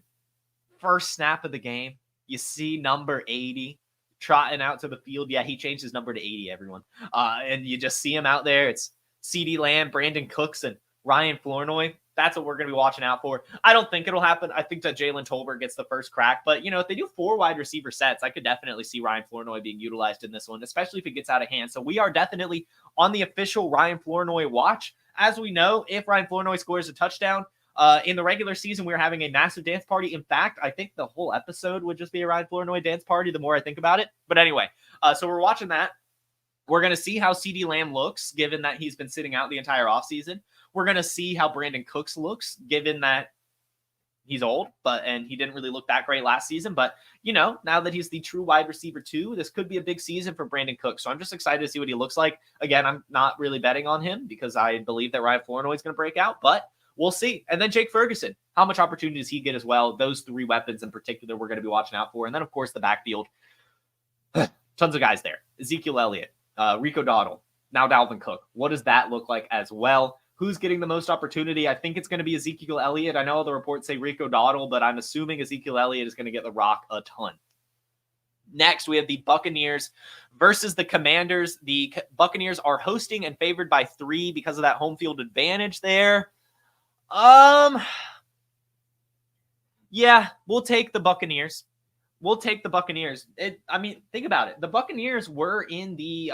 first snap of the game, you see number 80. Trotting out to the field. Yeah, he changed his number to 80, everyone. And you just see him out there. It's CeeDee Lamb, Brandon Cooks, and Ryan Flournoy. That's what we're going to be watching out for. I don't think it'll happen. I think that Jalen Tolbert gets the first crack. But, if they do 4 wide receiver sets, I could definitely see Ryan Flournoy being utilized in this one, especially if it gets out of hand. So we are definitely on the official Ryan Flournoy watch. As we know, if Ryan Flournoy scores a touchdown, in the regular season, we were having a massive dance party. In fact, I think the whole episode would just be a Ryan Flournoy dance party the more I think about it. But anyway, so we're watching that. We're going to see how CeeDee Lamb looks, given that he's been sitting out the entire offseason. We're going to see how Brandon Cooks looks, given that he's old, and he didn't really look that great last season. But, now that he's the true wide receiver 2, this could be a big season for Brandon Cooks. So I'm just excited to see what he looks like. Again, I'm not really betting on him because I believe that Ryan Flournoy is going to break out, but we'll see. And then Jake Ferguson, how much opportunity does he get as well? Those 3 weapons in particular we're going to be watching out for. And then, of course, the backfield. Tons of guys there. Ezekiel Elliott, Rico Dowdle, now Dalvin Cook. What does that look like as well? Who's getting the most opportunity? I think it's going to be Ezekiel Elliott. I know the reports say Rico Dowdle, but I'm assuming Ezekiel Elliott is going to get the rock a ton. Next, we have the Buccaneers versus the Commanders. The Buccaneers are hosting and favored by 3 because of that home field advantage there. Yeah, we'll take the Buccaneers. Think about it. The Buccaneers were in the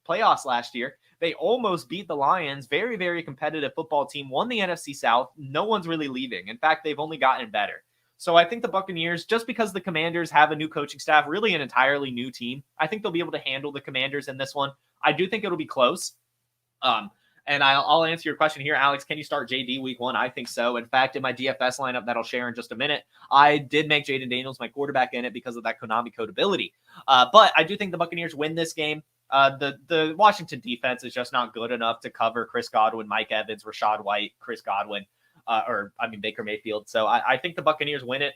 playoffs last year. They almost beat the Lions. Very, very competitive football team. Won the NFC South. No one's really leaving. In fact, they've only gotten better. So I think the Buccaneers, just because the Commanders have a new coaching staff, really an entirely new team, I think they'll be able to handle the Commanders in this one. I do think it'll be close. And I'll answer your question here, Alex. Can you start JD week 1? I think so. In fact, in my DFS lineup that I'll share in just a minute, I did make Jaden Daniels my quarterback in it because of that Konami code ability. But I do think the Buccaneers win this game. The Washington defense is just not good enough to cover Chris Godwin, Mike Evans, Rachaad White, Chris Godwin, Baker Mayfield. So I think the Buccaneers win it,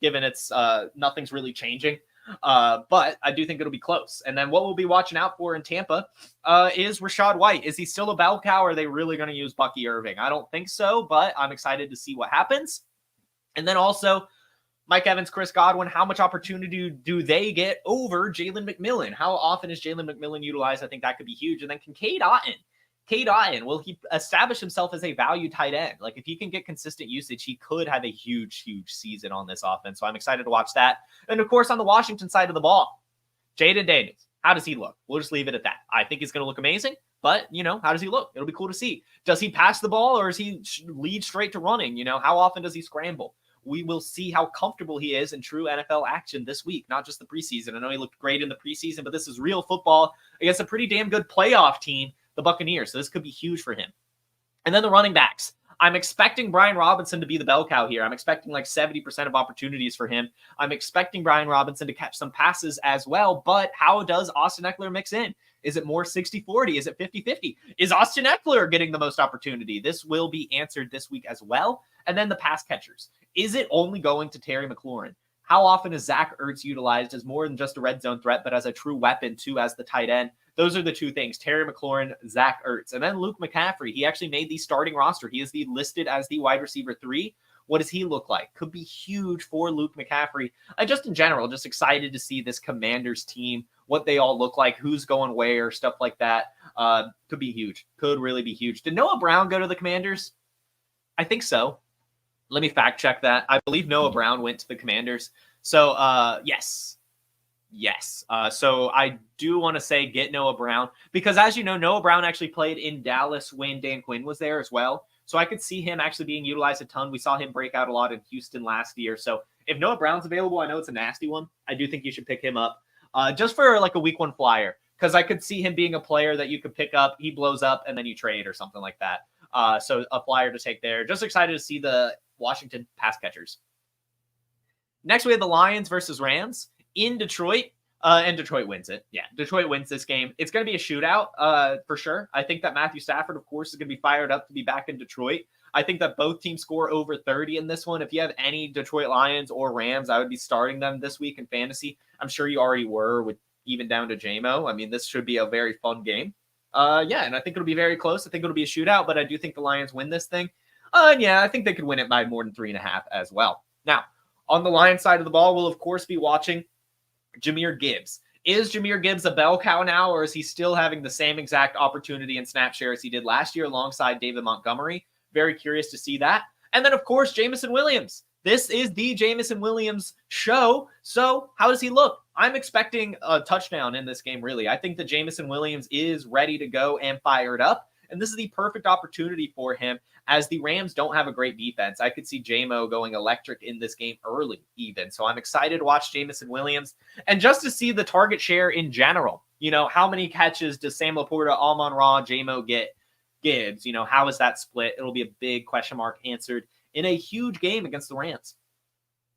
given it's nothing's really changing. But I do think it'll be close. And then what we'll be watching out for in Tampa is Rachaad White. Is he still a bell cow, or are they really going to use Bucky Irving? I don't think so, but I'm excited to see what happens. And then also Mike Evans, Chris Godwin, how much opportunity do they get over Jalen McMillan? How often is Jalen McMillan utilized? I think that could be huge. And then can Cade Otton, will he establish himself as a value tight end? Like, if he can get consistent usage, he could have a huge, huge season on this offense. So I'm excited to watch that. And of course, on the Washington side of the ball, Jaden Daniels, how does he look? We'll just leave it at that. I think he's going to look amazing, but how does he look? It'll be cool to see. Does he pass the ball, or is he lead straight to running? How often does he scramble? We will see how comfortable he is in true NFL action this week, not just the preseason. I know he looked great in the preseason, but this is real football against a pretty damn good playoff team, the Buccaneers. So this could be huge for him. And then the running backs. I'm expecting Brian Robinson to be the bell cow here. I'm expecting like 70% of opportunities for him. I'm expecting Brian Robinson to catch some passes as well. But how does Austin Eckler mix in? Is it more 60-40? Is it 50-50? Is Austin Eckler getting the most opportunity? This will be answered this week as well. And then the pass catchers. Is it only going to Terry McLaurin? How often is Zach Ertz utilized as more than just a red zone threat, but as a true weapon too, as the tight end? Those are the two things, Terry McLaurin, Zach Ertz. And then Luke McCaffrey, he actually made the starting roster. He is listed as the wide receiver 3. What does he look like? Could be huge for Luke McCaffrey. And just in general, just excited to see this Commanders team, what they all look like, who's going where, stuff like that. Could be huge. Could really be huge. Did Noah Brown go to the Commanders? I think so. Let me fact check that. I believe Noah Brown went to the Commanders. So, yes. Yes. So I do want to say get Noah Brown, because as you know, Noah Brown actually played in Dallas when Dan Quinn was there as well. So I could see him actually being utilized a ton. We saw him break out a lot in Houston last year. So if Noah Brown's available, I know it's a nasty one. I do think you should pick him up just for like a week 1 flyer, because I could see him being a player that you could pick up. He blows up and then you trade or something like that. So a flyer to take there. Just excited to see the Washington pass catchers. Next, we have the Lions versus Rams in Detroit. And Detroit wins it. Yeah, Detroit wins this game. It's going to be a shootout for sure. I think that Matthew Stafford, of course, is going to be fired up to be back in Detroit. I think that both teams score over 30 in this one. If you have any Detroit Lions or Rams, I would be starting them this week in fantasy. I'm sure you already were, with even down to JMO. I mean, this should be a very fun game. Yeah, and I think it'll be very close. I think it'll be a shootout, but I do think the Lions win this thing. And yeah, I think they could win it by more than 3.5 as well. Now, on the Lions side of the ball, we'll of course be watching Jahmyr Gibbs. Is Jahmyr Gibbs a bell cow now, or is he still having the same exact opportunity and snap share as he did last year alongside David Montgomery? Very curious to see that. And then, of course, Jameson Williams. This is the Jameson Williams show. So how does he look? I'm expecting a touchdown in this game, really. I think that Jameson Williams is ready to go and fired up. And this is the perfect opportunity for him, as the Rams don't have a great defense. I could see J-Mo going electric in this game early even. So I'm excited to watch Jameson Williams. And just to see the target share in general. How many catches does Sam Laporta, Amon-Ra, J-Mo get Gibbs? How is that split? It'll be a big question mark answered in a huge game against the Rams.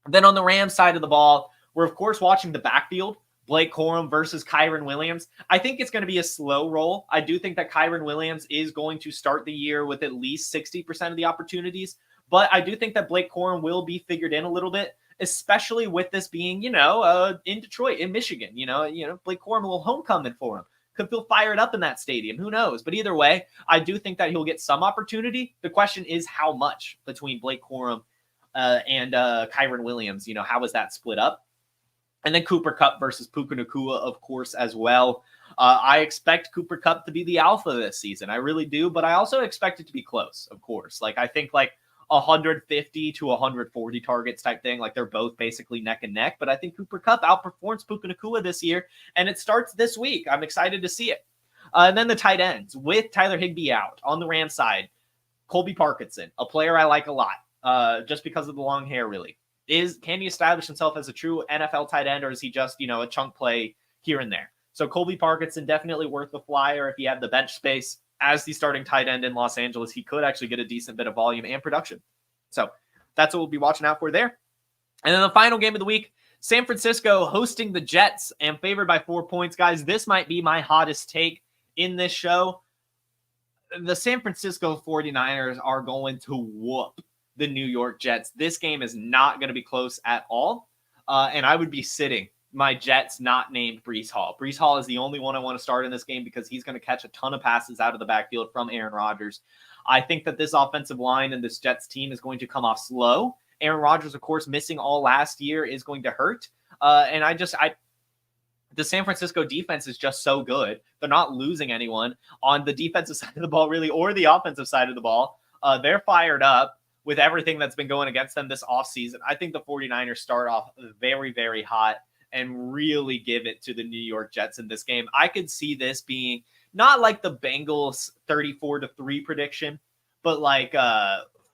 Then on the Rams side of the ball, we're of course watching the backfield. Blake Corum versus Kyren Williams. I think it's going to be a slow roll. I do think that Kyren Williams is going to start the year with at least 60% of the opportunities, but I do think that Blake Corum will be figured in a little bit, especially with this being, in Detroit, in Michigan. Blake Corum, a little homecoming for him. Could feel fired up in that stadium. Who knows? But either way, I do think that he'll get some opportunity. The question is how much between Blake Corum and Kyren Williams. How is that split up? And then Cooper Kupp versus Puka Nacua, of course, as well. I expect Cooper Kupp to be the alpha this season. I really do. But I also expect it to be close, of course. I think 150 to 140 targets type thing. They're both basically neck and neck. But I think Cooper Kupp outperforms Puka Nacua this year. And it starts this week. I'm excited to see it. And then the tight ends with Tyler Higbee out on the Rams side. Colby Parkinson, a player I like a lot, just because of the long hair, really. Can he establish himself as a true NFL tight end, or is he just, a chunk play here and there? So Colby Parkinson, definitely worth the flyer. If you have the bench space as the starting tight end in Los Angeles, he could actually get a decent bit of volume and production. So that's what we'll be watching out for there. And then the final game of the week, San Francisco hosting the Jets and favored by 4 points. Guys, this might be my hottest take in this show. The San Francisco 49ers are going to whoop the New York Jets. This game is not going to be close at all. And I would be sitting my Jets not named Breece Hall. Breece Hall is the only one I want to start in this game because he's going to catch a ton of passes out of the backfield from Aaron Rodgers. I think that this offensive line and this Jets team is going to come off slow. Aaron Rodgers, of course, missing all last year is going to hurt. The San Francisco defense is just so good. They're not losing anyone on the defensive side of the ball, really, or the offensive side of the ball. They're fired up with everything that's been going against them this offseason. I think the 49ers start off very, very hot and really give it to the New York Jets in this game. I could see this being not like the Bengals 34-3 prediction, but like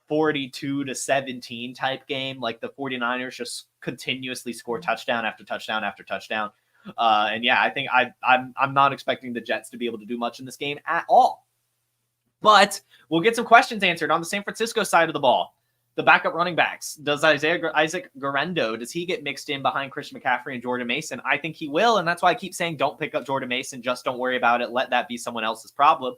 42-17 type game. Like the 49ers just continuously score touchdown after touchdown after touchdown. And yeah, I think I'm not expecting the Jets to be able to do much in this game at all. But we'll get some questions answered on the San Francisco side of the ball. The backup running backs. Does Isaac Guerendo, does he get mixed in behind Christian McCaffrey and Jordan Mason? I think he will, and that's why I keep saying don't pick up Jordan Mason. Just don't worry about it. Let that be someone else's problem.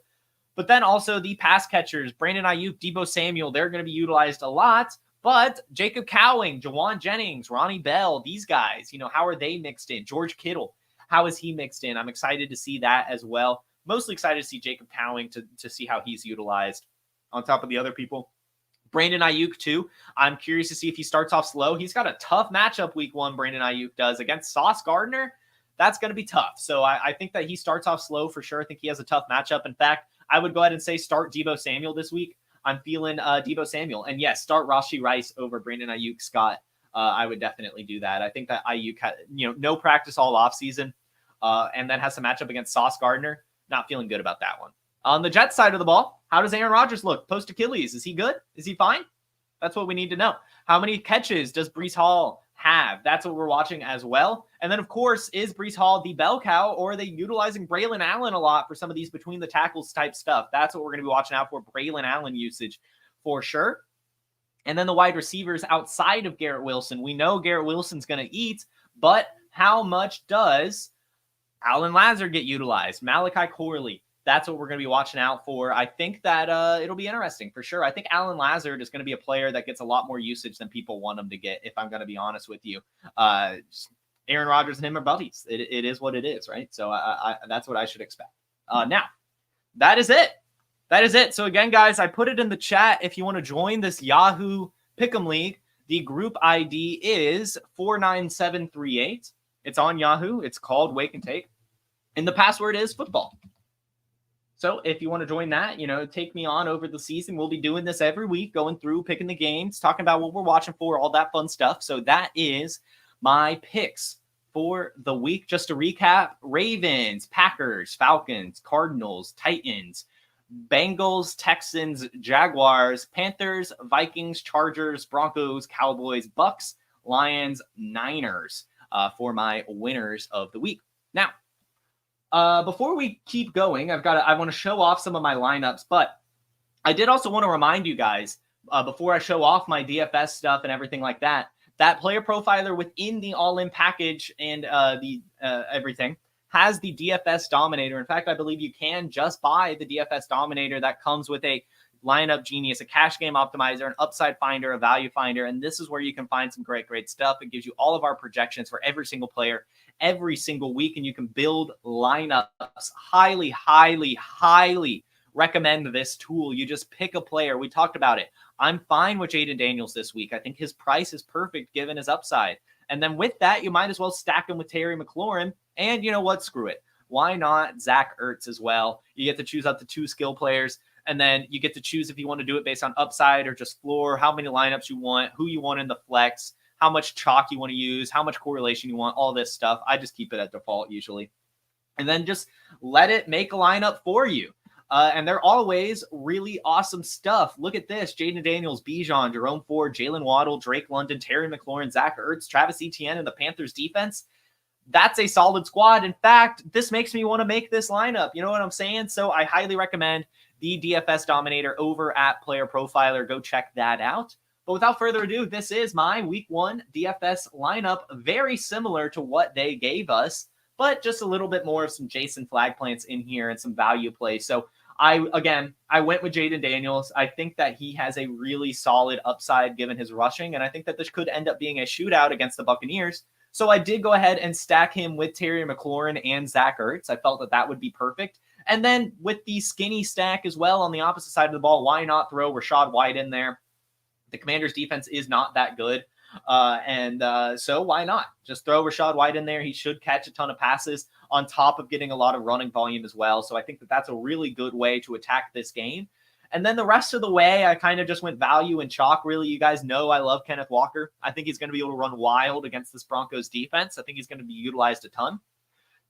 But then also the pass catchers, Brandon Ayuk, Deebo Samuel, they're going to be utilized a lot. But Jacob Cowing, Jawan Jennings, Ronnie Bell, these guys, how are they mixed in? George Kittle, how is he mixed in? I'm excited to see that as well. Mostly excited to see Jacob Cowing to see how he's utilized on top of the other people. Brandon Ayuk, too. I'm curious to see if he starts off slow. He's got a tough matchup week 1, Brandon Ayuk does, against Sauce Gardner. That's going to be tough. So I think that he starts off slow for sure. I think he has a tough matchup. In fact, I would go ahead and say start Deebo Samuel this week. I'm feeling Deebo Samuel. And yes, start Rashee Rice over Brandon Ayuk, Scott. I would definitely do that. I think that Ayuk had no practice all offseason and then has a matchup against Sauce Gardner. Not feeling good about that one. On the Jets side of the ball, how does Aaron Rodgers look post Achilles? Is he good? Is he fine? That's what we need to know. How many catches does Breece Hall have? That's what we're watching as well. And then, of course, is Breece Hall the bell cow, or are they utilizing Braylon Allen a lot for some of these between the tackles type stuff? That's what we're going to be watching out for, Braylon Allen usage for sure. And then the wide receivers outside of Garrett Wilson. We know Garrett Wilson's going to eat, but how much does Alan Lazard get utilized? Malachi Corley. That's what we're going to be watching out for. I think that it'll be interesting for sure. I think Alan Lazard is going to be a player that gets a lot more usage than people want him to get, if I'm going to be honest with you. Aaron Rodgers and him are buddies. It is what it is, right? So that's what I should expect. Now, that is it. That is it. So again, guys, I put it in the chat. If you want to join this Yahoo Pick'em League, the group ID is 49738. It's on Yahoo. It's called Wake and Take. And the password is football. So if you want to join that, take me on over the season. We'll be doing this every week, going through, picking the games, talking about what we're watching for, all that fun stuff. So that is my picks for the week. Just to recap, Ravens, Packers, Falcons, Cardinals, Titans, Bengals, Texans, Jaguars, Panthers, Vikings, Chargers, Broncos, Cowboys, Bucks, Lions, Niners for my winners of the week. Now, before we keep going, I want to show off some of my lineups, but I did also want to remind you guys, before I show off my DFS stuff and everything like that, that Player Profiler within the all-in package and everything has the DFS Dominator. In fact, I believe you can just buy the DFS Dominator that comes with a lineup genius, a cash game optimizer, an upside finder, a value finder, and this is where you can find some great stuff. It gives you all of our projections for every single player every single week, and you can build lineups. Highly recommend this tool. You just pick a player. We talked about it. I'm fine with Jaden Daniels this week. I think his price is perfect given his upside. And then with that, you might as well stack him with Terry McLaurin. And you know what? Screw it. Why not Zach Ertz as well? You get to choose up to 2 skill players. And then you get to choose if you want to do it based on upside or just floor, how many lineups you want, who you want in the flex, how much chalk you want to use, how much correlation you want, all this stuff. I just keep it at default usually. And then just let it make a lineup for you. And they're always really awesome stuff. Look at this. Jaden Daniels, Bijan, Jerome Ford, Jalen Waddle, Drake London, Terry McLaurin, Zach Ertz, Travis Etienne, and the Panthers defense. That's a solid squad. In fact, this makes me want to make this lineup. You know what I'm saying? So I highly recommend the DFS Dominator over at Player Profiler. Go check that out. But without further ado, this is my week 1 DFS lineup. Very similar to what they gave us, but just a little bit more of some Jason flag plants in here and some value play. So I went with Jaden Daniels. I think that he has a really solid upside given his rushing, and I think that this could end up being a shootout against the Buccaneers. So I did go ahead and stack him with Terry McLaurin and Zach Ertz. I felt that that would be perfect. And then with the skinny stack as well on the opposite side of the ball, why not throw Rachaad White in there? The Commanders' defense is not that good. So why not? Just throw Rachaad White in there. He should catch a ton of passes on top of getting a lot of running volume as well. So I think that that's a really good way to attack this game. And then the rest of the way, I kind of just went value and chalk. Really, you guys know I love Kenneth Walker. I think he's going to be able to run wild against this Broncos defense. I think he's going to be utilized a ton.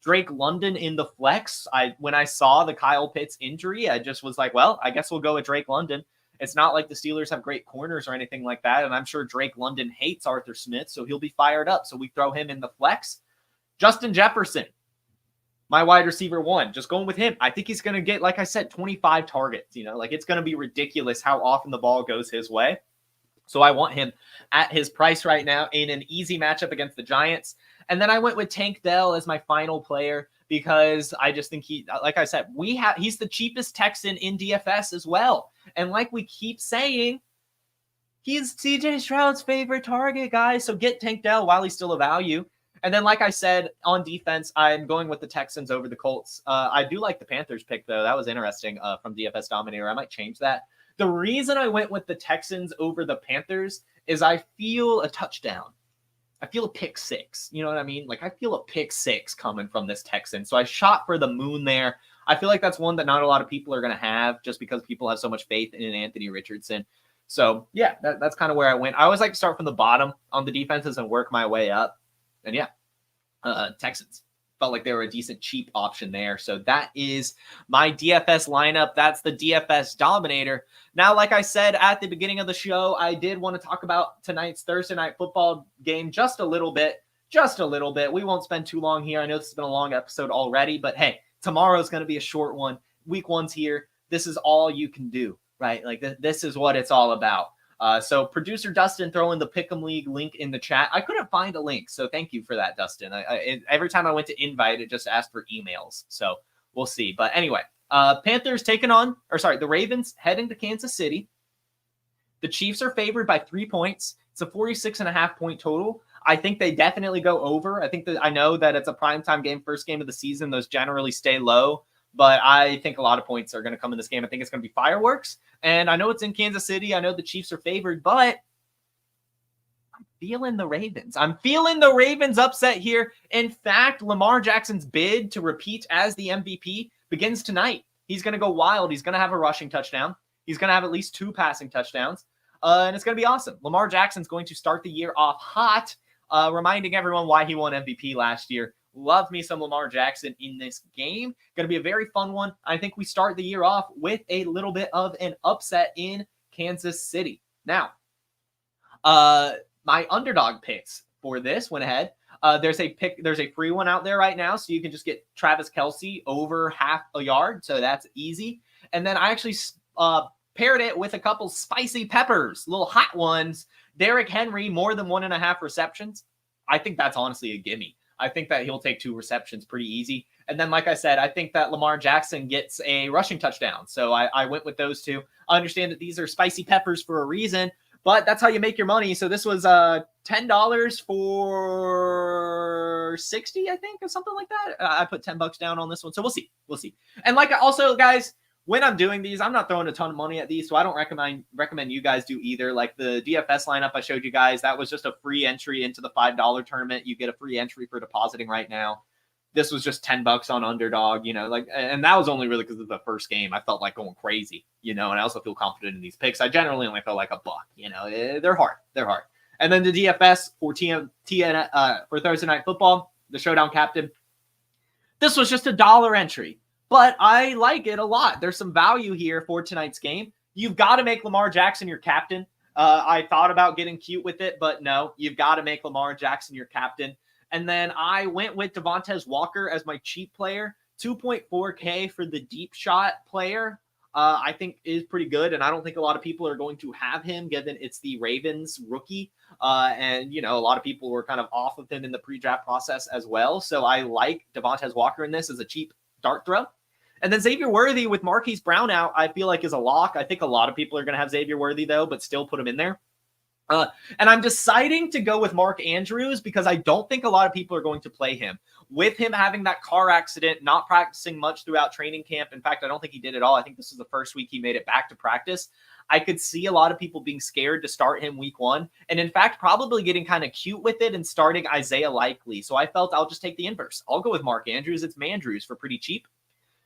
Drake London in the flex. When I saw the Kyle Pitts injury, I just was like, well, I guess we'll go with Drake London. It's not like the Steelers have great corners or anything like that. And I'm sure Drake London hates Arthur Smith, so he'll be fired up. So we throw him in the flex. Justin Jefferson, my wide receiver 1, just going with him. I think he's going to get, like I said, 25 targets. It's going to be ridiculous how often the ball goes his way. So I want him at his price right now in an easy matchup against the Giants. And then I went with Tank Dell as my final player because I just think like I said, he's the cheapest Texan in DFS as well. And like we keep saying, he's CJ Stroud's favorite target, guys. So get Tank Dell while he's still a value. And then, like I said, on defense, I'm going with the Texans over the Colts. I do like the Panthers pick, though. That was interesting from DFS Dominator. I might change that. The reason I went with the Texans over the Panthers is I feel a touchdown. I feel a pick 6. You know what I mean? Like, I feel a pick 6 coming from this Texan. So I shot for the moon there. I feel like that's one that not a lot of people are going to have just because people have so much faith in Anthony Richardson. So, yeah, that's kind of where I went. I always like to start from the bottom on the defenses and work my way up. And, yeah, Texans. Felt like they were a decent cheap option there. So that is my DFS lineup. That's the DFS Dominator. Now, like I said at the beginning of the show, I did want to talk about tonight's Thursday night football game just a little bit. We won't spend too long here. I know this has been a long episode already, but hey, tomorrow's going to be a short one. Week 1's here. This is all you can do, right? Like this is what it's all about. So producer Dustin throwing the Pick'em League link in the chat. I couldn't find a link, so thank you for that, Dustin. Every time I went to invite, it just asked for emails. So we'll see. But anyway, the Ravens heading to Kansas City. The Chiefs are favored by 3 points. It's a 46.5 point total. I think they definitely go over. I know that it's a primetime game, first game of the season. Those generally stay low. But I think a lot of points are going to come in this game. I think it's going to be fireworks. And I know it's in Kansas City. I know the Chiefs are favored, but I'm feeling the Ravens. I'm feeling the Ravens upset here. In fact, Lamar Jackson's bid to repeat as the MVP begins tonight. He's going to go wild. He's going to have a rushing touchdown. He's going to have at least 2 passing touchdowns. And it's going to be awesome. Lamar Jackson's going to start the year off hot, reminding everyone why he won MVP last year. Love me some Lamar Jackson in this game. Going to be a very fun one. I think we start the year off with a little bit of an upset in Kansas City. Now, my underdog picks for this went ahead. There's a free one out there right now, so you can just get Travis Kelce over half a yard. So that's easy. And then I actually paired it with a couple spicy peppers, little hot ones. Derrick Henry, more than 1.5 receptions. I think that's honestly a gimme. I think that he'll take 2 receptions pretty easy. And then, like I said, I think that Lamar Jackson gets a rushing touchdown. So I went with those 2. I understand that these are spicy peppers for a reason, but that's how you make your money. So this was $10 for 60, I think, or something like that. I put $10 down on this one. So we'll see. And also, guys, when I'm doing these, I'm not throwing a ton of money at these, so I don't recommend you guys do either. Like the DFS lineup I showed you guys, that was just a free entry into the $5 tournament. You get a free entry for depositing right now. This was just $10 on underdog, and that was only really because of the first game. I felt like going crazy, and I also feel confident in these picks. I generally only feel like $1, they're hard. And then the DFS for for Thursday Night Football, the Showdown Captain. This was just a $1 entry. But I like it a lot. There's some value here for tonight's game. You've got to make Lamar Jackson your captain. I thought about getting cute with it, but no, you've got to make Lamar Jackson your captain. And then I went with Devontae Walker as my cheap player. 2.4K for the deep shot player, I think is pretty good. And I don't think a lot of people are going to have him given it's the Ravens rookie. And a lot of people were kind of off of him in the pre-draft process as well. So I like Devontae Walker in this as a cheap dart throw. And then Xavier Worthy with Marquise Brown out, I feel like is a lock. I think a lot of people are going to have Xavier Worthy, though, but still put him in there. And I'm deciding to go with Mark Andrews because I don't think a lot of people are going to play him. With him having that car accident, not practicing much throughout training camp. In fact, I don't think he did at all. I think this is the first week he made it back to practice. I could see a lot of people being scared to start him week 1. And in fact, probably getting kind of cute with it and starting Isaiah Likely. So I felt I'll just take the inverse. I'll go with Mark Andrews. It's Mandrews for pretty cheap.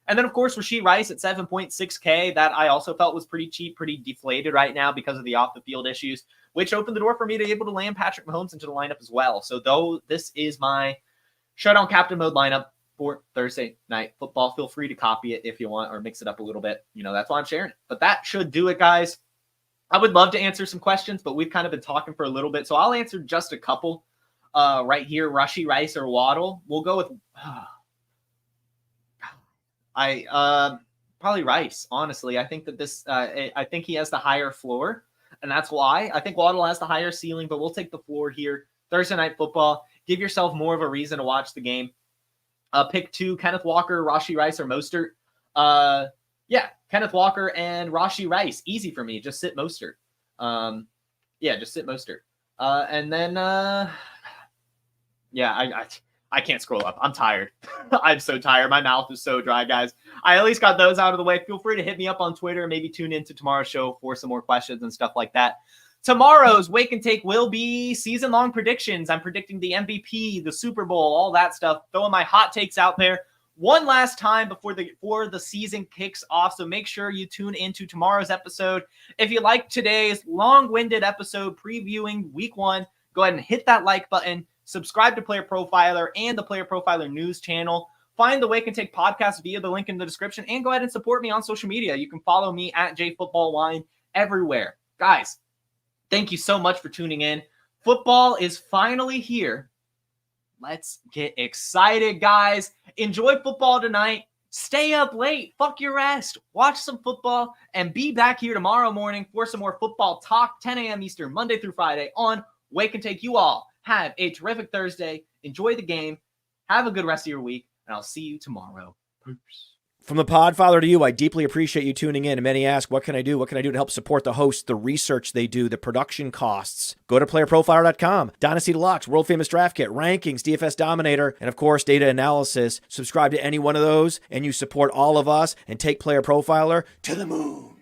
And then, of course, Rashee Rice at 7.6K. That I also felt was pretty cheap, pretty deflated right now because of the off-the-field issues, which opened the door for me to be able to land Patrick Mahomes into the lineup as well. So, though this is my shutdown captain mode lineup for Thursday Night Football, feel free to copy it if you want or mix it up a little bit. You know, that's why I'm sharing it. But that should do it, guys. I would love to answer some questions, but we've kind of been talking for a little bit. So, I'll answer just a couple right here. Rashee Rice or Waddle. We'll go with... probably Rice, honestly. I think that this, I think he has the higher floor, and that's why. I think Waddle has the higher ceiling, but we'll take the floor here. Thursday Night Football. Give yourself more of a reason to watch the game. Pick 2, Kenneth Walker, Rashee Rice, or Mostert. Yeah, Kenneth Walker and Rashee Rice. Easy for me. Just sit Mostert. Yeah, just sit Mostert. And then, yeah, I can't scroll up. I'm tired. I'm so tired. My mouth is so dry, guys. I at least got those out of the way. Feel free to hit me up on Twitter. Maybe tune into tomorrow's show for some more questions and stuff like that. Tomorrow's Wake and Take will be season-long predictions. I'm predicting the MVP, the Super Bowl, all that stuff. Throwing my hot takes out there one last time before the season kicks off. So make sure you tune into tomorrow's episode. If you like today's long-winded episode previewing Week 1, go ahead and hit that like button. Subscribe to Player Profiler and the Player Profiler news channel. Find the Wake and Take podcast via the link in the description, and go ahead and support me on social media. You can follow me at JFootballWine everywhere. Guys, thank you so much for tuning in. Football is finally here. Let's get excited, guys. Enjoy football tonight. Stay up late. Fuck your rest. Watch some football and be back here tomorrow morning for some more football talk, 10 a.m. Eastern, Monday through Friday on Wake and Take. You all have a terrific Thursday. Enjoy the game. Have a good rest of your week, and I'll see you tomorrow. Peace. From the Podfather to you, I deeply appreciate you tuning in. And many ask, what can I do? What can I do to help support the hosts, the research they do, the production costs? Go to playerprofiler.com, Dynasty Deluxe, World Famous Draft Kit, Rankings, DFS Dominator, and of course, data analysis. Subscribe to any one of those, and you support all of us and take Player Profiler to the moon.